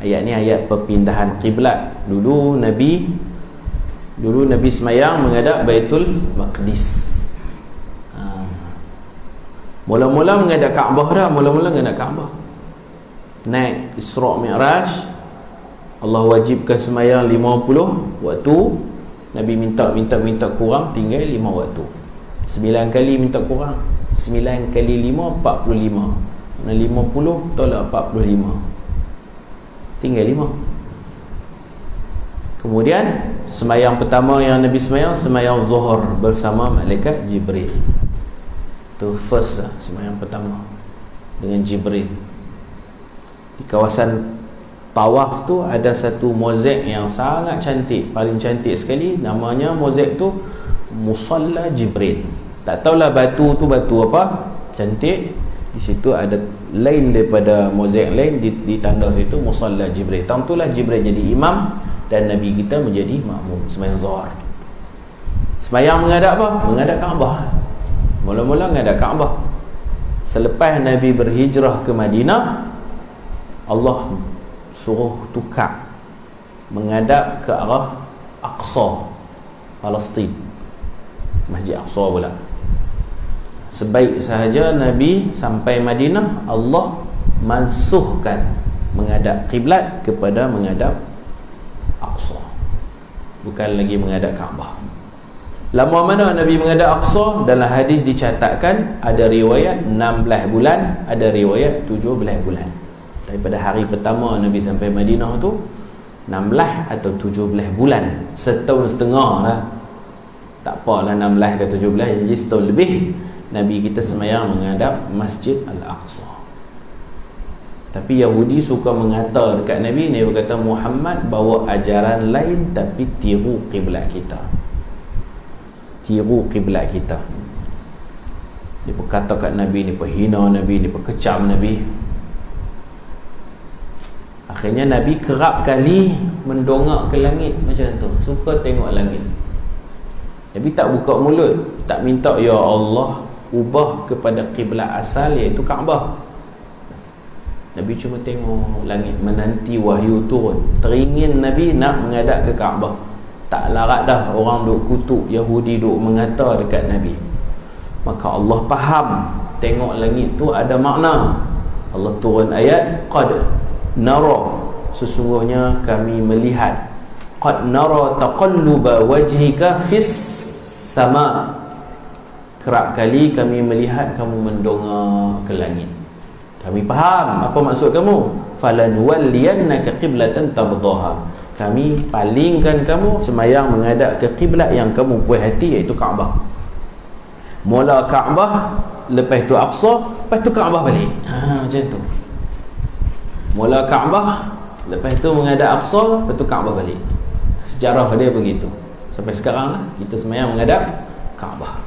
Ayat ni ayat perpindahan kiblat. Dulu Nabi semayang menghadap Baitul Maqdis. Mula-mula menghadap Kaabah dah, mula-mula menghadap Kaabah. Naik Isra' Mi'raj, Allah wajibkan semayang 50 waktu. Nabi minta kurang, tinggal 5 waktu. 9 kali minta kurang, 9 kali 5 45. Mana 50 tolak 45, tinggal 5. Kemudian semayang pertama yang Nabi semayang Zuhur bersama malaikat Jibril. Tu first semayang pertama dengan Jibril di kawasan tawaf tu ada satu mozaik yang sangat cantik, paling cantik sekali, namanya mozaik tu Musalla Jibril. Tak tahulah batu tu batu apa, cantik. Di situ ada lain daripada mozaik lain, di tanda situ Musalla Jibril. Tahun tu lah Jibril jadi imam dan Nabi kita menjadi makmum sembahyang Zuhur. Sembahyang menghadap apa? Menghadap Kaabah. Mula-mula menghadap Kaabah. Selepas Nabi berhijrah ke Madinah, Allah suruh tukar menghadap ke arah Aqsa, Palestin, Masjid Aqsa pula. Sebaik sahaja Nabi sampai Madinah, Allah mansuhkan menghadap kiblat kepada menghadap Aqsa, bukan lagi menghadap Kaabah. Lama mana Nabi menghadap Aqsa? Dalam hadis dicatatkan ada riwayat 16 bulan, ada riwayat 17 bulan. Daripada hari pertama Nabi sampai Madinah tu 16 atau 17 bulan, setahun setengah lah. Tak apalah 16 ke 17, jadi setahun lebih Nabi kita sembahyang menghadap Masjid Al-Aqsa. Tapi Yahudi suka mengata dekat Nabi ni, berkata Muhammad bawa ajaran lain tapi tiru kiblat kita. Tiru kiblat kita. Dia berkata kat Nabi ni, hina Nabi ni, kecam Nabi. Akhirnya Nabi kerap kali mendongak ke langit macam tu, suka tengok langit. Nabi tak buka mulut, tak minta ya Allah ubah kepada kiblat asal iaitu Kaabah. Nabi cuma tengok langit menanti wahyu turun. Teringin Nabi nak menghadap ke Kaabah. Tak larat dah orang duk kutuk, Yahudi duk mengata dekat Nabi. Maka Allah faham tengok langit tu ada makna. Allah turun ayat, qad nara, sesungguhnya kami melihat, qad nara taqalluba wajhika fis sama, kerap kali kami melihat kamu mendongak ke langit. Kami faham apa maksud kamu. Falanwalliyannaka qiblatan tardaha, kami palingkan kamu sembahyang menghadap ke kiblat yang kamu puas hati, iaitu Kaabah. Mula Kaabah, lepas tu Aqsa, lepas tu Kaabah balik. Macam tu. Mula Kaabah, lepas tu menghadap Aqsa, lepas tu Kaabah balik. Sejarah dia begitu. Sampai sekarang lah kita sembahyang menghadap Kaabah.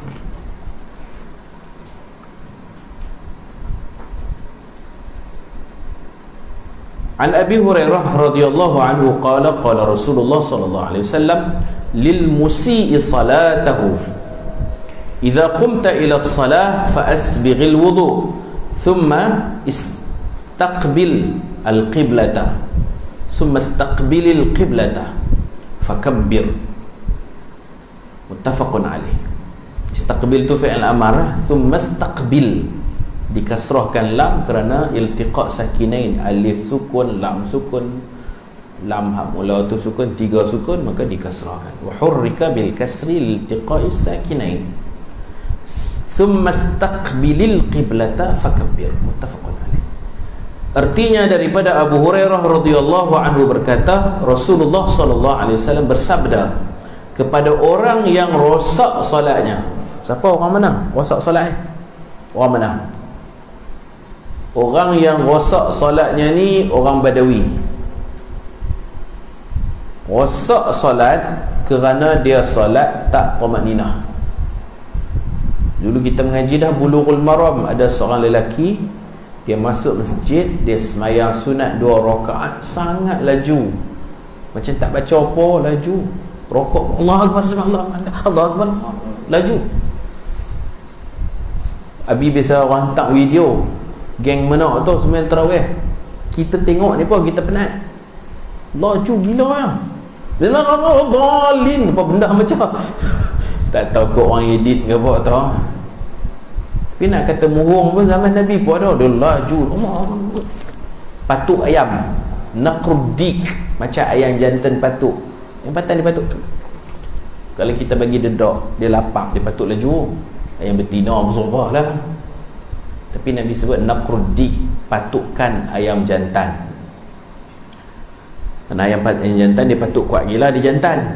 An Abi Hurairah radhiyallahu anhu qala qala Rasulullah sallallahu alaihi wasallam lil musii salatahu idza qumta ila as-salah fa asbighil wudu thumma istaqbil al-qiblata thumma istaqbilil qiblata fakabbir. Muttafaqun alaih. Istaqbil tu fi'il amar, thumma istaqbil dikasrahkan lam kerana iltiqa sakinain, alif sukun, lam sukun, lam mula tu sukun, 3 sukun, maka dikasrahkan. Wa hurrika bil kasri iltiqa'is sakinain thumma istaqbilil qiblata fakabbir. Muttafaqun alaih. Artinya daripada Abu Hurairah radhiyallahu anhu berkata, Rasulullah sallallahu alaihi wasallam bersabda kepada orang yang rosak solatnya. Siapa orang mana rosak solat ni? Orang mana? Orang yang rosak solatnya ni orang Badawi. Rosak solat kerana dia solat tak tamadninah. Dulu kita mengaji dah Bulughul Maram, ada seorang lelaki, dia masuk masjid, dia sembahyang sunat 2 rakaat sangat laju. Macam tak baca apa, laju. Rokok Allahu Akbar, Allahu Akbar, laju. Abi biasa orang hantar video geng mana tu sembahyang tarawih, kita tengok ni pun kita penat, laju gila ya. Bila Allah dalin apa benda macam tak tahu ke orang edit ke apa tau. Tapi nak kata murung pun zaman Nabi pun ada, dia laju patuk ayam naqrudik, macam ayam jantan patuk, yang patang dia patuk. Kalau kita bagi dedak dia lapak, dia patuk laju. Ayam betina besar lah. Tapi Nabi sebut naqrudik, patukkan ayam jantan. Dan ayam jantan dia patuk kuat gila di jantan.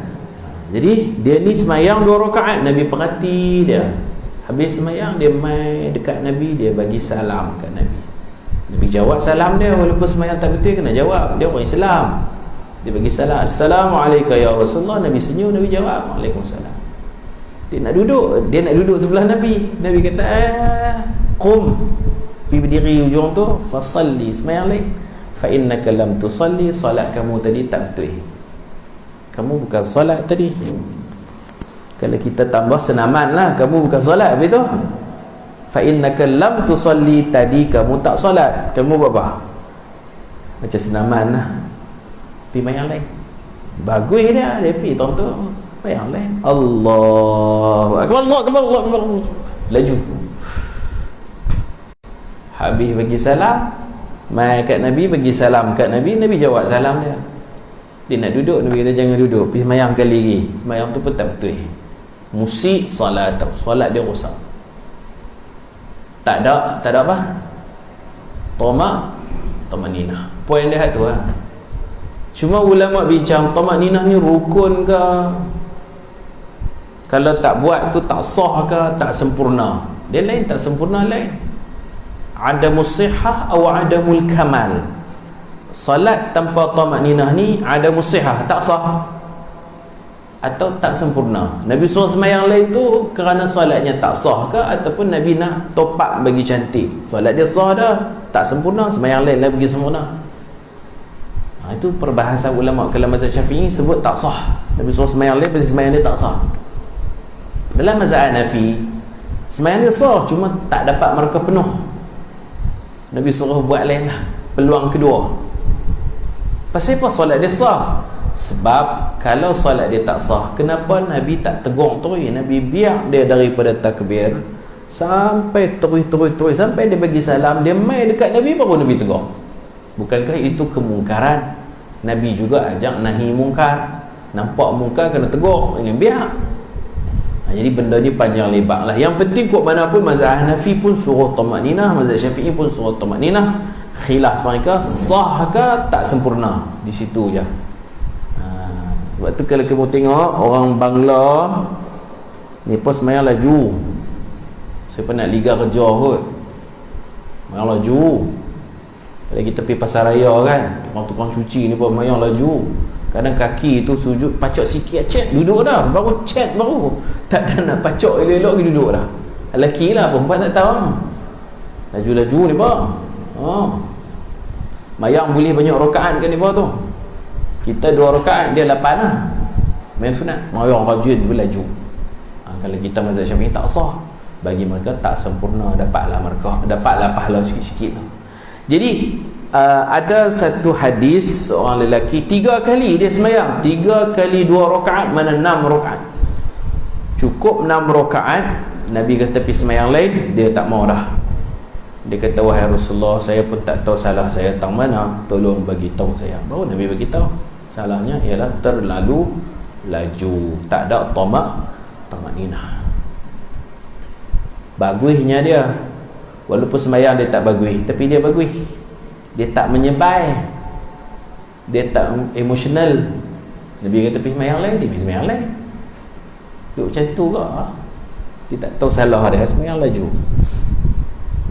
Jadi dia ni semayang 2 rakaat, Nabi perhati dia. Habis semayang dia mai dekat Nabi, dia bagi salam kat Nabi. Nabi jawab salam dia, walaupun sembahyang tak betul kena jawab. Dia orang Islam. Dia bagi salam, Assalamualaikum ya Rasulullah. Nabi senyum, Nabi jawab Waalaikumsalam. Dia nak duduk sebelah Nabi. Nabi kata qum, pergi berdiri hujung tu, fasalli, sembahyang lain. Fa innaka lam tusalli, solat kamu tadi tak betul. Kamu bukan solat tadi. Kalau kita tambah senaman lah, kamu bukan solat, betul? Fa innaka lam tusalli, tadi kamu tak solat. Kamu buat apa? Macam senaman lah. Pergi sembahyang lain. Bagus dia pergi tonton sembahyang lain. Allahu akbar, Allahu akbar, Allahu akbar. Laju. Habis bagi salam, mai kat Nabi, bagi salam kat Nabi, Nabi jawab salam dia. Dia nak duduk, Nabi kata jangan duduk, pergi sembahyang kali lagi. Sembahyang tu pun tak betul. Musik solat dia rosak. Tak ada apa? Tamak ninah. Poin dia tu lah. Cuma ulama bincang tamak ninah ni rukun ke? Kalau tak buat tu tak sah ke, tak sempurna? Dia lain, tak sempurna lain. Adamus sihah atau adamul kamal. Salat tanpa tamak ninah ni adamus sihah, tak sah atau tak sempurna. Nabi suruh sembahyang lain tu kerana solatnya tak sah ke, ataupun Nabi nak top up bagi cantik? Solat dia sah dah, tak sempurna, sembahyang lain lah bagi sempurna. Itu perbahasan ulama. Kalau mazhab Syafi'i sebut tak sah, Nabi suruh sembahyang lain, bagi sembahyang dia tak sah. Dalam mazhab Hanafi sembahyang dia sah, cuma tak dapat markah penuh. Nabi suruh buat lain lah, peluang kedua. Pasal apa solat dia sah? Sebab kalau solat dia tak sah, kenapa Nabi tak tegur terus? Nabi biar dia daripada takbir sampai terus sampai dia bagi salam, dia mai dekat Nabi baru Nabi tegur. Bukankah itu kemungkaran? Nabi juga ajak nahi mungkar. Nampak mungkar kena tegur, jangan biar. Jadi benda ni panjang lebar lah. Yang penting kot mana pun mazhab Hanafi pun suruh tamak ninah, mazhab Syafi'i pun suruh tamak ninah. Khilaf mereka sah ke tak sempurna, di situ je. Sebab tu kalau kamu tengok orang Bangla ni pun sembahyang laju. Saya pernah liga kerja kot, sembahyang laju. Kalau kita pergi pasar raya kan, tukang cuci ni pun sembahyang laju. Kadang kaki tu sujud pacok sikit, cek duduk dah, baru cek baru. Tak ada nak pacok elok-elok pergi duduk dah. Lelaki lah, perempuan tak tahu. Laju-laju ni pak. Mayang boleh banyak rakaat kan ni pak tu. Kita 2 rakaat, dia 8 lah. Main sunat, mayang rajin berlaju. Kalau kita mazhab Syafi'i tak sah, bagi mereka tak sempurna, dapatlah pahala sikit-sikit tu. Jadi ada satu hadis, seorang lelaki 3 kali dia sembahyang, 3 kali 2 rakaat, mana 6 rakaat. Cukup 6 rakaat. Nabi kata pergi sembahyang lain, dia tak mau dah. Dia kata wahai Rasulullah, saya pun tak tahu salah saya tang mana, tolong bagi tahu saya. Baru Nabi bagi tahu salahnya ialah terlalu laju, tak ada tamak ninah. Bagusnya dia, walaupun sembahyang dia tak bagus, tapi dia bagus. Dia tak menyebai, dia tak emosional. Nabi kata pergi sembahyang lain, dia pergi sembahyang lain. Duduk macam tu ke? Dia tak tahu salah dia, sembahyang laju.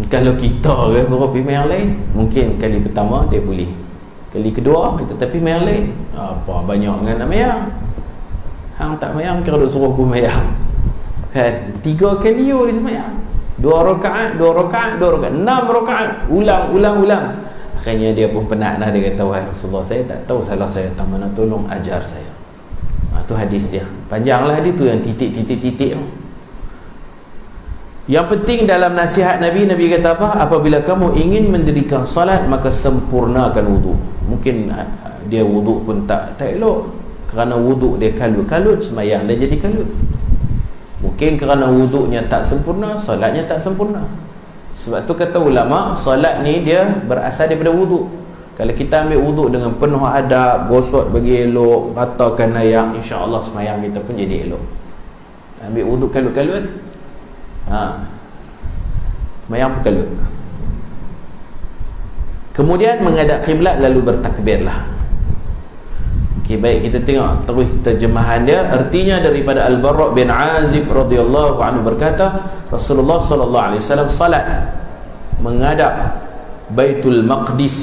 Kalau kita kan suruh pergi sembahyang lain, mungkin kali pertama dia boleh, kali kedua kita tapi sembahyang lain apa banyak dengan nak sembahyang. Hang tak sembahyang kira duk suruh aku sembahyang kan? 3 kali dia sembahyang, 2 rakaat, 6 rakaat, ulang. Akhirnya dia pun penat dah. Dia kata wahai Rasulullah, saya tak tahu salah saya tak mana, tolong ajar saya. Tu hadis dia, panjanglah dia tu, yang titik-titik. Yang penting dalam nasihat Nabi kata apa? Apabila kamu ingin mendirikan salat, maka sempurnakan wuduk. Mungkin dia wuduk pun tak elok, kerana wuduk dia kalut, sembahyang dia jadi kalut. Mungkin kerana wuduknya tak sempurna, salatnya tak sempurna. Sebab tu kata ulama, salat ni dia berasal daripada wuduk. Kalau kita ambil wuduk dengan penuh adab, gosok bagi elok, ratakan air, insya-Allah sembahyang kita pun jadi elok. Ambil wuduk kalut-kalut, sembahyang pun kalut. Kemudian menghadap kiblat lalu bertakbirlah. Okey, baik, kita tengok terus terjemahan dia. Artinya daripada Al-Bara' bin Azib radhiyallahu anhu berkata, Rasulullah sallallahu alaihi wasallam salat menghadap Baitul Maqdis.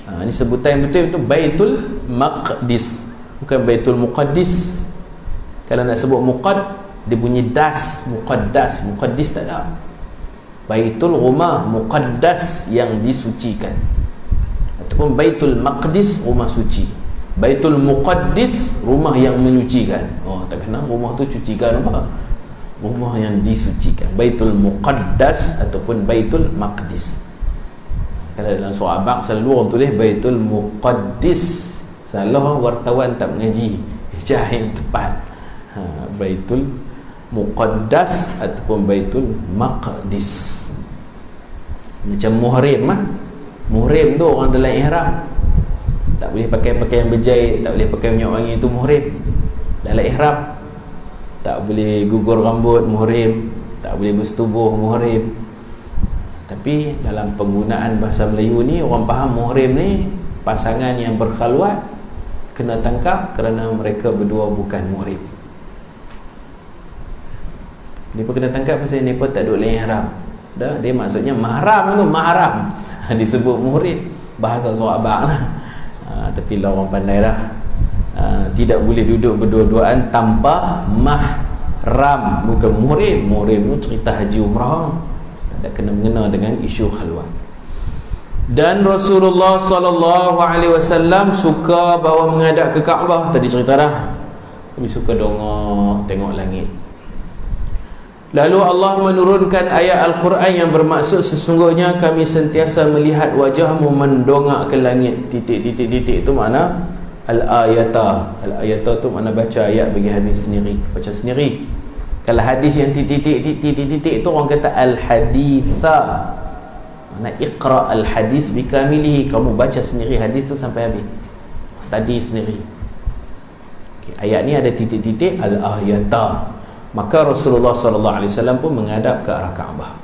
Ini sebutan yang betul itu Baitul Maqdis, bukan Baitul Muqaddis. Kalau nak sebut muqad, dia bunyi das, muqaddas. Muqaddis tak ada. Baitul rumah, muqaddas yang disucikan, ataupun Baitul Maqdis rumah suci. Baitul Muqaddis rumah yang menyucikan. Oh, tak kena rumah tu cucikan apa? Rumah yang disucikan. Baitul Muqaddas ataupun Baitul Maqdis. Kalau dalam surah Abaq selalu orang tulis Baitul Muqaddis. Salah wartawan tak mengaji ejah yang tepat. Baitul Muqaddas ataupun Baitul Maqdis. Macam muhrim lah. Muhrim tu orang dalam ihram tak boleh pakai pakaian berjahit, tak boleh pakai minyak wangi, itu muhrim dalam ihram. Tak boleh gugur rambut, muhrim. Tak boleh bersetubuh, muhrim. Tapi dalam penggunaan bahasa Melayu ni, orang faham muhrim ni pasangan yang berkhalwat kena tangkap kerana mereka berdua bukan muhrim. Mereka kena tangkap pasal mereka tak duduk dalam ihram. Dah, dia maksudnya mahram tu, mahram. Disebut muhrim, bahasa surah Abaq lah. Tapi lah orang pandai lah. Tidak boleh duduk berdua-duaan tanpa mahram. Bukan muhrim. Muhrim tu cerita haji umrah, tak ada kena-mengena dengan isu khalwat. Dan Rasulullah SAW suka bawa menghadap ke Kaabah. Tadi cerita dah. Kami suka dongok, tengok langit. Lalu Allah menurunkan ayat Al-Quran yang bermaksud sesungguhnya kami sentiasa melihat wajahmu mendongak ke langit. Titik-titik-titik itu makna Al-ayata. Al-ayata tu makna baca ayat bagi habis sendiri, baca sendiri. Kalau hadis yang titik-titik itu orang kata Al-haditha, makna iqra al-hadis bikamilihi, kamu baca sendiri hadis tu sampai habis, study sendiri. Ayat ni ada titik-titik Al-ayata. Maka Rasulullah SAW pun menghadap ke arah Kaabah.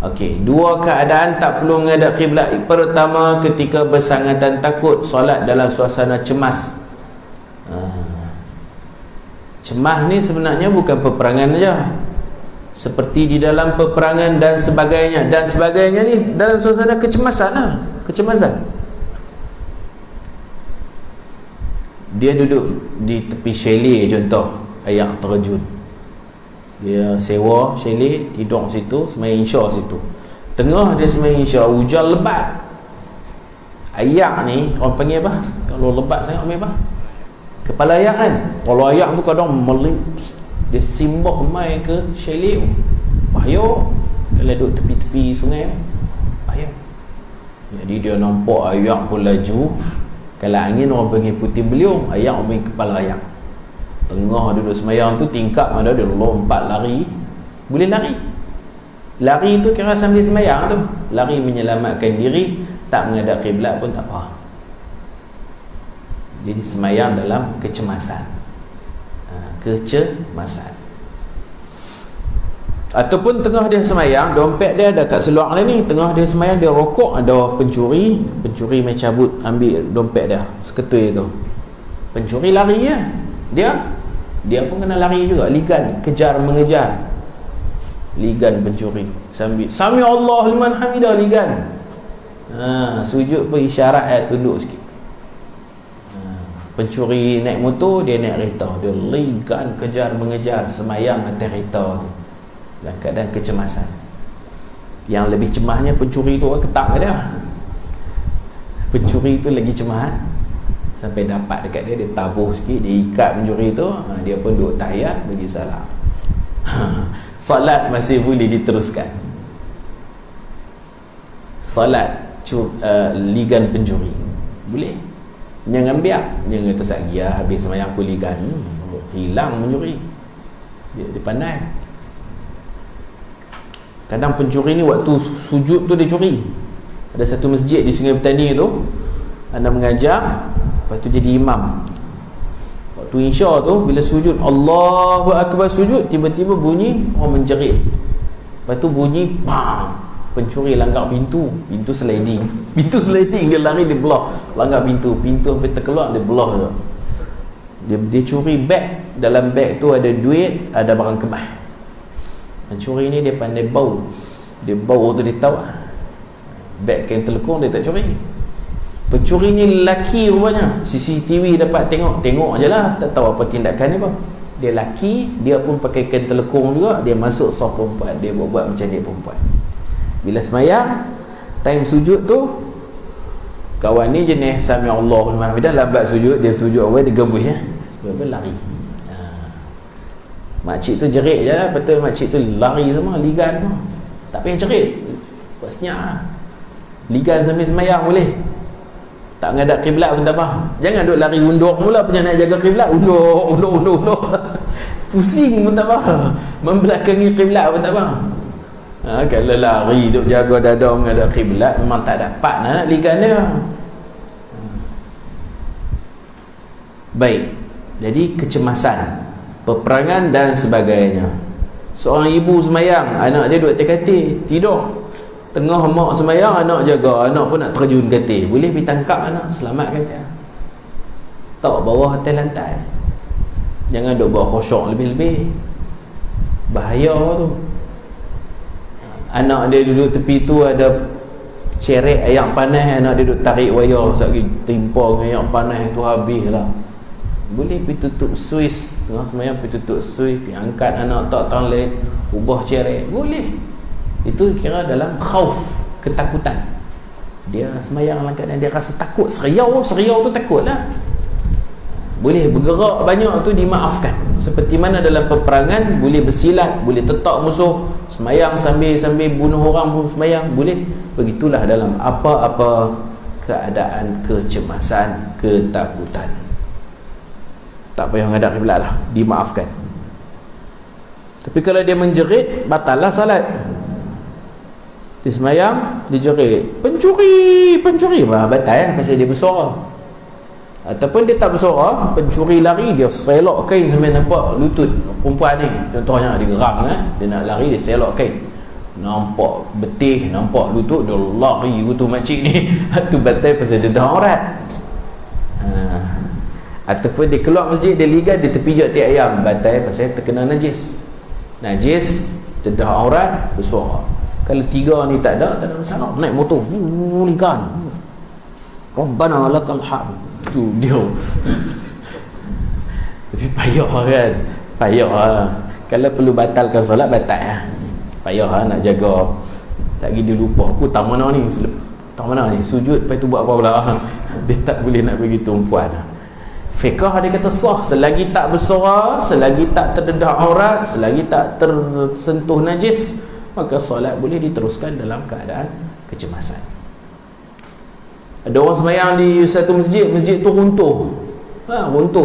Okey, dua keadaan tak perlu menghadap kiblat. Pertama, ketika bersangatan takut, solat dalam suasana cemas. Cemas ni sebenarnya bukan peperangan saja, seperti di dalam peperangan dan sebagainya. Dan sebagainya ni dalam suasana kecemasan lah. Kecemasan. Dia duduk di tepi chalet contoh, air terjun. Dia sewa chalet, tidur situ, sembahyang isyak situ. Tengah dia sembahyang isyak, hujan lebat. Ayak ni orang panggil apa? Kalau lebat sangat panggil apa? Kepala ayak kan. Kalau ayak tu kadang dia simbah mai ke chalet. Bahaya. Kalau duduk tepi-tepi sungai, bahaya. Jadi dia nampak ayak pun laju. Kalau angin orang panggil putih beliung, ayak orang panggil kepala ayak. Tengah duduk semayang tu, tingkap ada dia lompat lari. Boleh lari. Lari tu kira sambil semayang tu. Lari menyelamatkan diri, tak menghadap kiblat pun tak apa. Jadi semayang dalam kecemasan. Kecemasan. Ataupun tengah dia semayang, dompet dia ada kat seluar dia ni. Tengah dia semayang, dia rokok, ada pencuri. Pencuri main cabut, ambil dompet dia, seketui tu. Pencuri lari ya. Dia pun kena lari juga. Ligan, kejar mengejar. Ligan pencuri sambil Sami Allah liman hamidah, ligan. Sujud pun isyarat tunduk sikit. Pencuri naik motor, dia naik kereta, dia ligan, kejar mengejar, semayang atas kereta tu dalam keadaan kecemasan. Yang lebih cemasnya pencuri tu ketak dia. Pencuri tu lagi cemas. Sampai dapat dekat dia, dia tabuh sikit, dia ikat pencuri tu, dia pun duduk tahiyat, bagi salam. Salat masih boleh diteruskan. Salat ligan pencuri boleh. Jangan biar, jangan kata sagia habis semayang pun ligan, hilang pencuri. Dia pandai. Kadang pencuri ni waktu sujud tu dia curi. Ada satu masjid di Sungai Petani tu, anda mengajar, lepas tu jadi imam. Waktu insya tu, bila sujud Allahu Akbar sujud, tiba-tiba bunyi orang menjerit. Lepas tu bunyi bang, pencuri langgar pintu sliding. Pintu sliding, dia lari, dia belah, langgar pintu sampai terkeluar, dia belah je. Dia curi beg. Dalam beg tu ada duit, ada barang kemas. Pencuri ni dia pandai bau. Dia bau tu dia tahu. beg kain telekung dia tak curi. Pencuri ni lelaki rupanya. CCTV dapat tengok je lah, tak tahu apa tindakan dia apa. Dia lelaki, dia pun pakai kain telekung juga, dia masuk saf perempuan, dia buat macam dia perempuan. Bila semayang, time sujud tu, kawan ni jenis sami Allahu liman hamidah, lambat sujud, dia sujud awal, dia gembus ya. Dia lari. Makcik tu jerit je lah, betul makcik tu lari semua, ligan semua. Tak payah jerit, buat senyap lah. Ligan sambil semayang boleh. Tak menghadap kiblat pun tak apa. Jangan duk lari undur mula, punya nak jaga kiblat, undur. Pusing pun tak apa. Membelakangi kiblat pun tak apa. Kalau lari duk jaga dada menghadap kiblat, memang tak dapat nak ligan dia. Baik. Jadi kecemasan, peperangan dan sebagainya. Seorang ibu semayang, anak dia duduk atas katil, tidur. Tengah mak semayang, anak jaga, anak pun nak terjun katil. Boleh pergi tangkap anak, selamatkan dia. Tak bawah atas lantai. Jangan duduk bawah khusyuk lebih-lebih. Bahaya tu. Anak dia duduk tepi tu, ada cerek ayak panas, anak dia duduk tarik wayar, sekali timpa dengan ayak panas tu habis lah. Boleh pergi tutup suis, tengah semayang pergi tutup suis, pergi angkat anak tak lain, ubah cerek, boleh. Itu kira dalam khauf, ketakutan. Dia semayang dalam keadaan dia rasa takut, seriau tu takut lah. Boleh bergerak banyak tu dimaafkan. Seperti mana dalam peperangan boleh bersilat, boleh tetak musuh, semayang sambil bunuh orang pun semayang, boleh. Begitulah dalam apa-apa keadaan kecemasan, ketakutan. Tak payah menghadap kiblat lah, dimaafkan. Tapi kalau dia menjerit, batal lah salat. Dia semayang, dia jerit, pencuri, batal lah, pasal dia bersuara. Ataupun dia tak bersuara, pencuri lari, dia selok kain sampai nampak lutut perempuan ni. Contohnya dia geram dia nak lari, dia selok kain, nampak betih, nampak lutut, dia lari tu makcik ni. Itu batal pasal dia dah aurat. Ataupun dia keluar masjid, dia ligat, dia terpijak tiap ayam, batal pasal terkena najis, dedah aurat, bersuara. Kalau tiga ni tak ada masalah. Naik motor, ligan, Rabbana lakal hamd, tu dia. Tapi payah kan, payah. Kalau perlu batalkan solat, batal lah. Payah nak jaga. Tak pergi dia lupa, aku tak mana ni, sujud, lepas tu buat apa pula. Dia tak boleh nak bagi tumpuan. Fiqah dia kata sah selagi tak bersuara, selagi tak terdedah aurat, selagi tak tersentuh najis, maka solat boleh diteruskan dalam keadaan kecemasan. Ada orang semayang di satu masjid tu runtuh,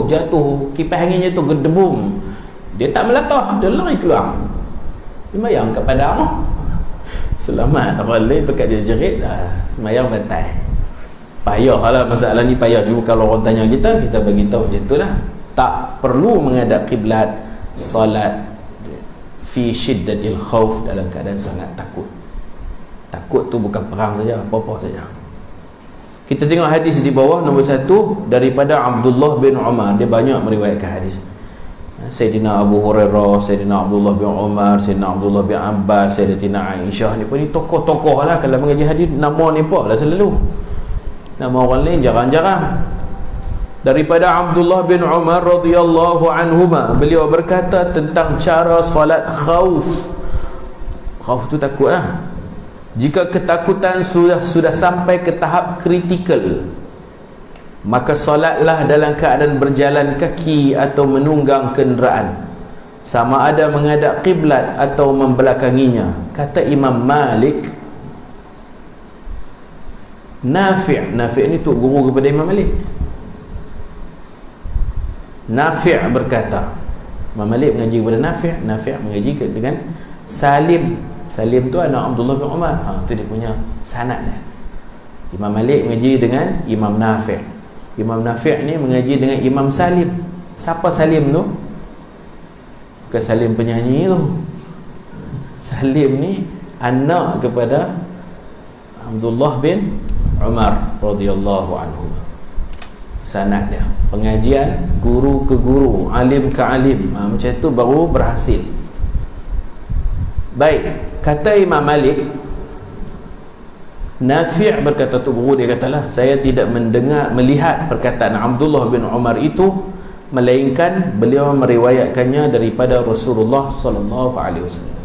jatuh, kipas anginnya tu gedebum, dia tak melatah, dia lari keluar, dia semayang kat padang, selamat. Orang lain pekat dia jerit, semayang batal. Payah lah masalah ni, payah. Cuma kalau orang tanya kita bagi tahu macam tu lah. Tak perlu menghadap kiblat salat fi syiddatil khauf, dalam keadaan sangat takut. Takut tu bukan perang saja, apa-apa saja. Kita tengok hadis di bawah, nombor 1 daripada Abdullah bin Umar. Dia banyak meriwayatkan hadis. Sayyidina Abu Hurairah, Sayyidina Abdullah bin Umar, Sayyidina Abdullah bin Abbas, Sayyidatina Aisyah. Ni pun ni tokoh-tokoh lah. Kalau mengaji hadis, nama ni pun lah selalu. Nama orang lain jarang-jarang. Daripada Abdullah bin Umar radhiyallahu anhuma, beliau berkata tentang cara solat khauf. Khauf tu takut lah. Jika ketakutan sudah sampai ke tahap kritikal, maka solatlah dalam keadaan berjalan kaki atau menunggang kenderaan, sama ada menghadap kiblat atau membelakanginya. Kata Imam Malik, Nafi' ni tu guru kepada Imam Malik. Nafi' berkata, Imam Malik mengaji kepada Nafi' mengaji dengan Salim tu anak Abdullah bin Umar. Tu dia punya sanad dia. Imam Malik mengaji dengan Imam Nafi'. Imam Nafi' ni mengaji dengan Imam Salim. Siapa Salim tu? Bukan Salim penyanyi tu. Salim ni anak kepada Abdullah bin Umar radhiyallahu anhu. Sanad dia, pengajian guru ke guru, alim ke alim, macam tu baru berhasil. Baik, kata Imam Malik, Nafi' berkata tu guru dia katalah, saya tidak melihat perkataan Abdullah bin Umar itu melainkan beliau meriwayatkannya daripada Rasulullah sallallahu alaihi wasallam.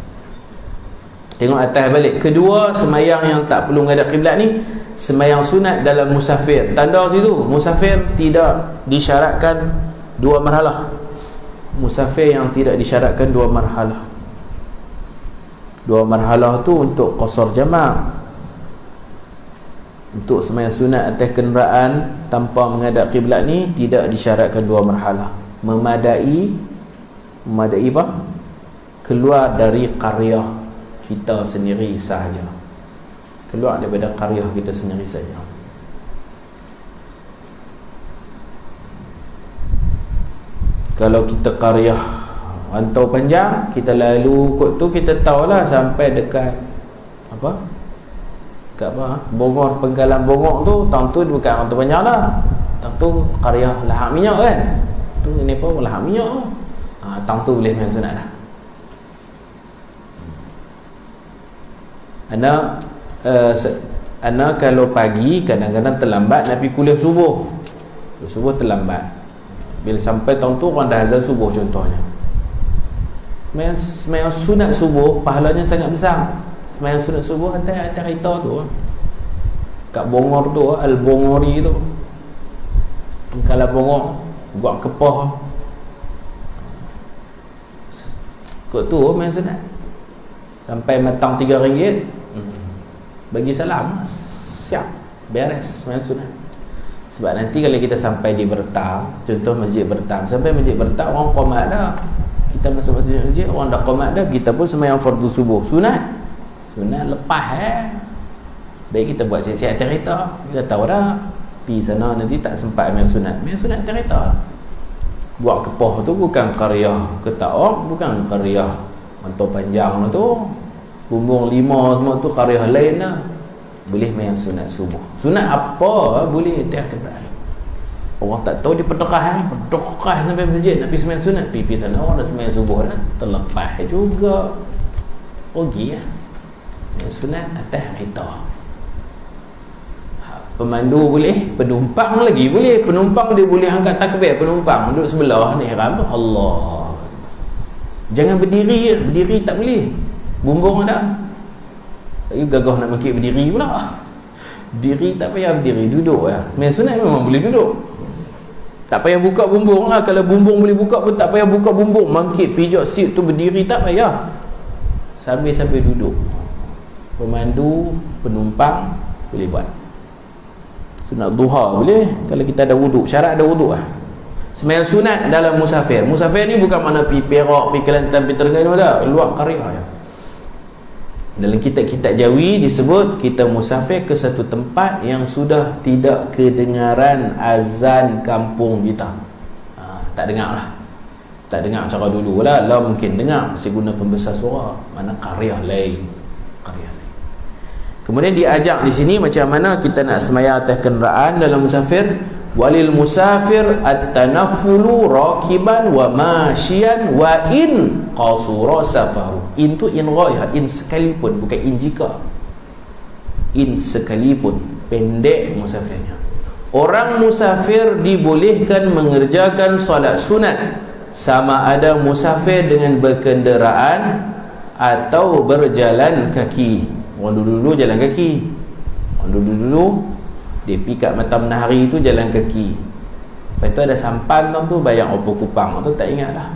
Tengok atas balik. Kedua, semayang yang tak perlu menghadap kiblat ni semayang sunat dalam musafir. Tanda situ, musafir tidak disyaratkan dua marhalah. Musafir yang tidak disyaratkan dua marhalah. Dua marhalah tu untuk qasar jamak. Untuk semayang sunat atas kenderaan tanpa menghadap kiblat ni tidak disyaratkan dua marhalah. Memadai apa? Keluar dari qaryah kita sendiri sahaja. Keluar daripada qaryah kita sendiri saja. Kalau kita qaryah rantau panjang, kita lalu kot tu, kita tahulah sampai dekat apa? Dekat apa? Bogor, Penggalan Bogor tu, tahun tu bukan rantau panjang lah. Tahun tu qaryah Lahak Minyak kan. Tu ini pun Lahak Minyak tu. Tahun tu boleh main sunat dah. Anak kalau pagi kadang-kadang terlambat nak pergi kuliah subuh. Subuh terlambat. Bila sampai tahun tu orang dah azan subuh contohnya. Semayang sunat subuh pahalanya sangat besar. Semayang sunat subuh atas kereta tu, kat Bongor tu, Al-Bongori tu, Pengkalan Bongor, buat kepah kot tu main sunat sampai matang RM3, bagi salam, siap, beres main sunat. Sebab nanti kalau kita sampai di Bertam, contoh Masjid Bertam, sampai Masjid Bertam orang qomat dah, kita masuk masjid, orang dah qomat dah, kita pun semayang fardu subuh sunat lepas baik kita buat siap-siap atas kereta. Kita tahu dah pergi sana nanti tak sempat main sunat atas kereta. Buat kepah tu bukan qaryah Ketaok, bukan qaryah Rantau Panjang tu, Bumbung 5 semua tu qaryah lain lah. Boleh main sunat subuh. Sunat apa boleh atas kenderaan. Orang tak tahu dia pedekah sampai masjid nak pergi sembahyang sunat, pergi sana orang dah sembahyang subuh dah, terlepas juga. Rugi lah. Sunat atas kereta. Pemandu boleh, penumpang lagi boleh. Penumpang dia boleh angkat takbir, penumpang duduk sebelah ni heran Allah. Jangan berdiri tak boleh. Bumbung dah. Tapi gagah nak makik berdiri pula. Diri tak payah berdiri, duduk lah. Main sunat memang boleh duduk. Tak payah buka bumbung lah. Kalau bumbung boleh buka pun tak payah buka bumbung. Mangkit pijak seat tu berdiri tak payah. Sambil duduk. Pemandu, penumpang boleh buat. Sunat duha boleh kalau kita ada wuduk. Syarat ada wuduk lah. Semayang sunat dalam musafir. Musafir ni bukan mana pergi Perak, pergi Kelantan, pergi Terengganu dah. Luar qaryah ya. Dalam kitab-kitab Jawi disebut kita musafir ke satu tempat yang sudah tidak kedengaran azan kampung kita. Tak dengar lah. Tak dengar cara dulu lah. Lah mungkin dengar, masih guna pembesar suara. Mana qaryah lain. Kemudian diajak di sini macam mana kita nak semayang atas kenderaan dalam musafir. Walil musafir at-tanaffulu rakiban wa masyian wa in qasura safaru. In tu in ghayah, in sekalipun, bukan in jika. In sekalipun pendek musafirnya. Orang musafir dibolehkan mengerjakan solat sunat sama ada musafir dengan berkenderaan atau berjalan kaki. Orang dulu-dulu jalan kaki. Orang dulu-dulu dia pergi kat Mata Menahari tu jalan kaki. Lepas tu ada sampan tu bayang Oppo Kupang tu tak ingat dah.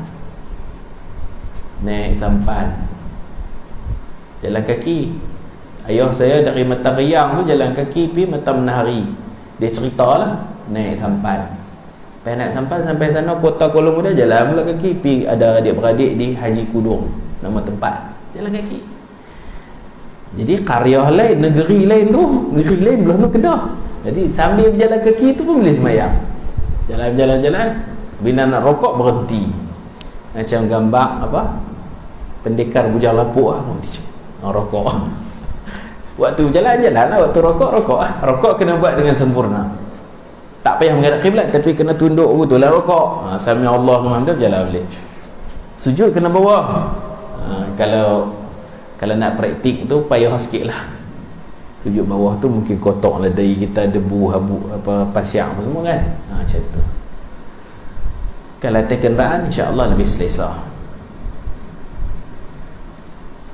Naik sampan jalan kaki. Ayah saya dari Mata Riang tu jalan kaki pergi Mata Menahari. Dia ceritalah naik sampan. Lepas naik sampan sampai sana Kota Kuala Muda jalan pula kaki. Pergi ada adik-beradik di Haji Kudung, nama tempat, jalan kaki. Jadi qaryah lain, negeri lain tu, negeri lain belah tu Kedah. Jadi sambil berjalan kaki tu pun boleh semayang. Jalan-jalan bila nak rokok berhenti. Macam gambar apa? Pendekar bujang lapuk ah, rokok. Waktu jalan-jalan lah, waktu rokok lah. Rokok kena buat dengan sempurna. Tak payah menghadap kiblat tapi kena tunduk betul lah rokok. Sami Allah menghadap jalan balik. Sujud kena bawah. Kalau nak praktik tu payah sikit lah. Sujud bawah tu mungkin kotor lah dari kita, debu, habu, apa, pasir apa semua kan. Macam tu. Kalau atas kenderaan, insya-Allah lebih selesa.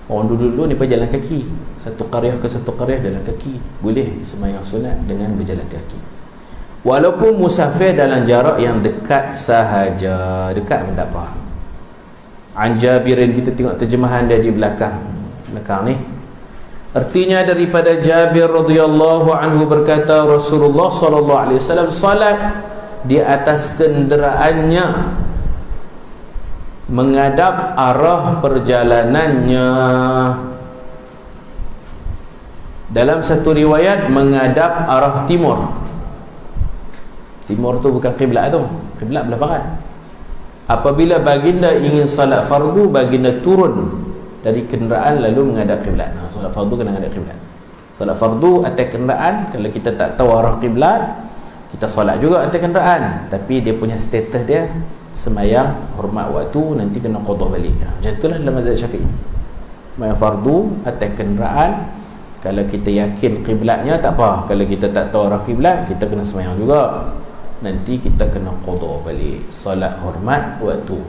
Orang dulu ni jalan kaki, satu qaryah ke satu qaryah jalan kaki, boleh sembahyang sunat dengan berjalan kaki. Walaupun musafir dalam jarak yang dekat sahaja, dekat pun tak apa. An Jabirin, kita tengok terjemahan dia di belakang ni. Artinya daripada Jabir radhiyallahu anhu berkata, Rasulullah sallallahu alaihi wasallam salat di atas kenderaannya menghadap arah perjalanannya. Dalam satu riwayat menghadap arah timur. Timur tu bukan kiblat tu, kiblat belah barat. Apabila baginda ingin salat fardu, baginda turun dari kenderaan lalu menghadap kiblat. Salat fardu kena menghadap kiblat. Salat fardu atas kenderaan, kalau kita tak tahu arah kiblat, kita solat juga atas kenderaan, tapi dia punya status dia sembahyang hormat waktu, nanti kena qada balik. Macam itulah dalam mazhab Syafi'i. Sembahyang fardu atas kenderaan, kalau kita yakin kiblatnya tak apa, kalau kita tak tahu arah kiblat, kita kena sembahyang juga, nanti kita kena qada balik, solat hormat waktu.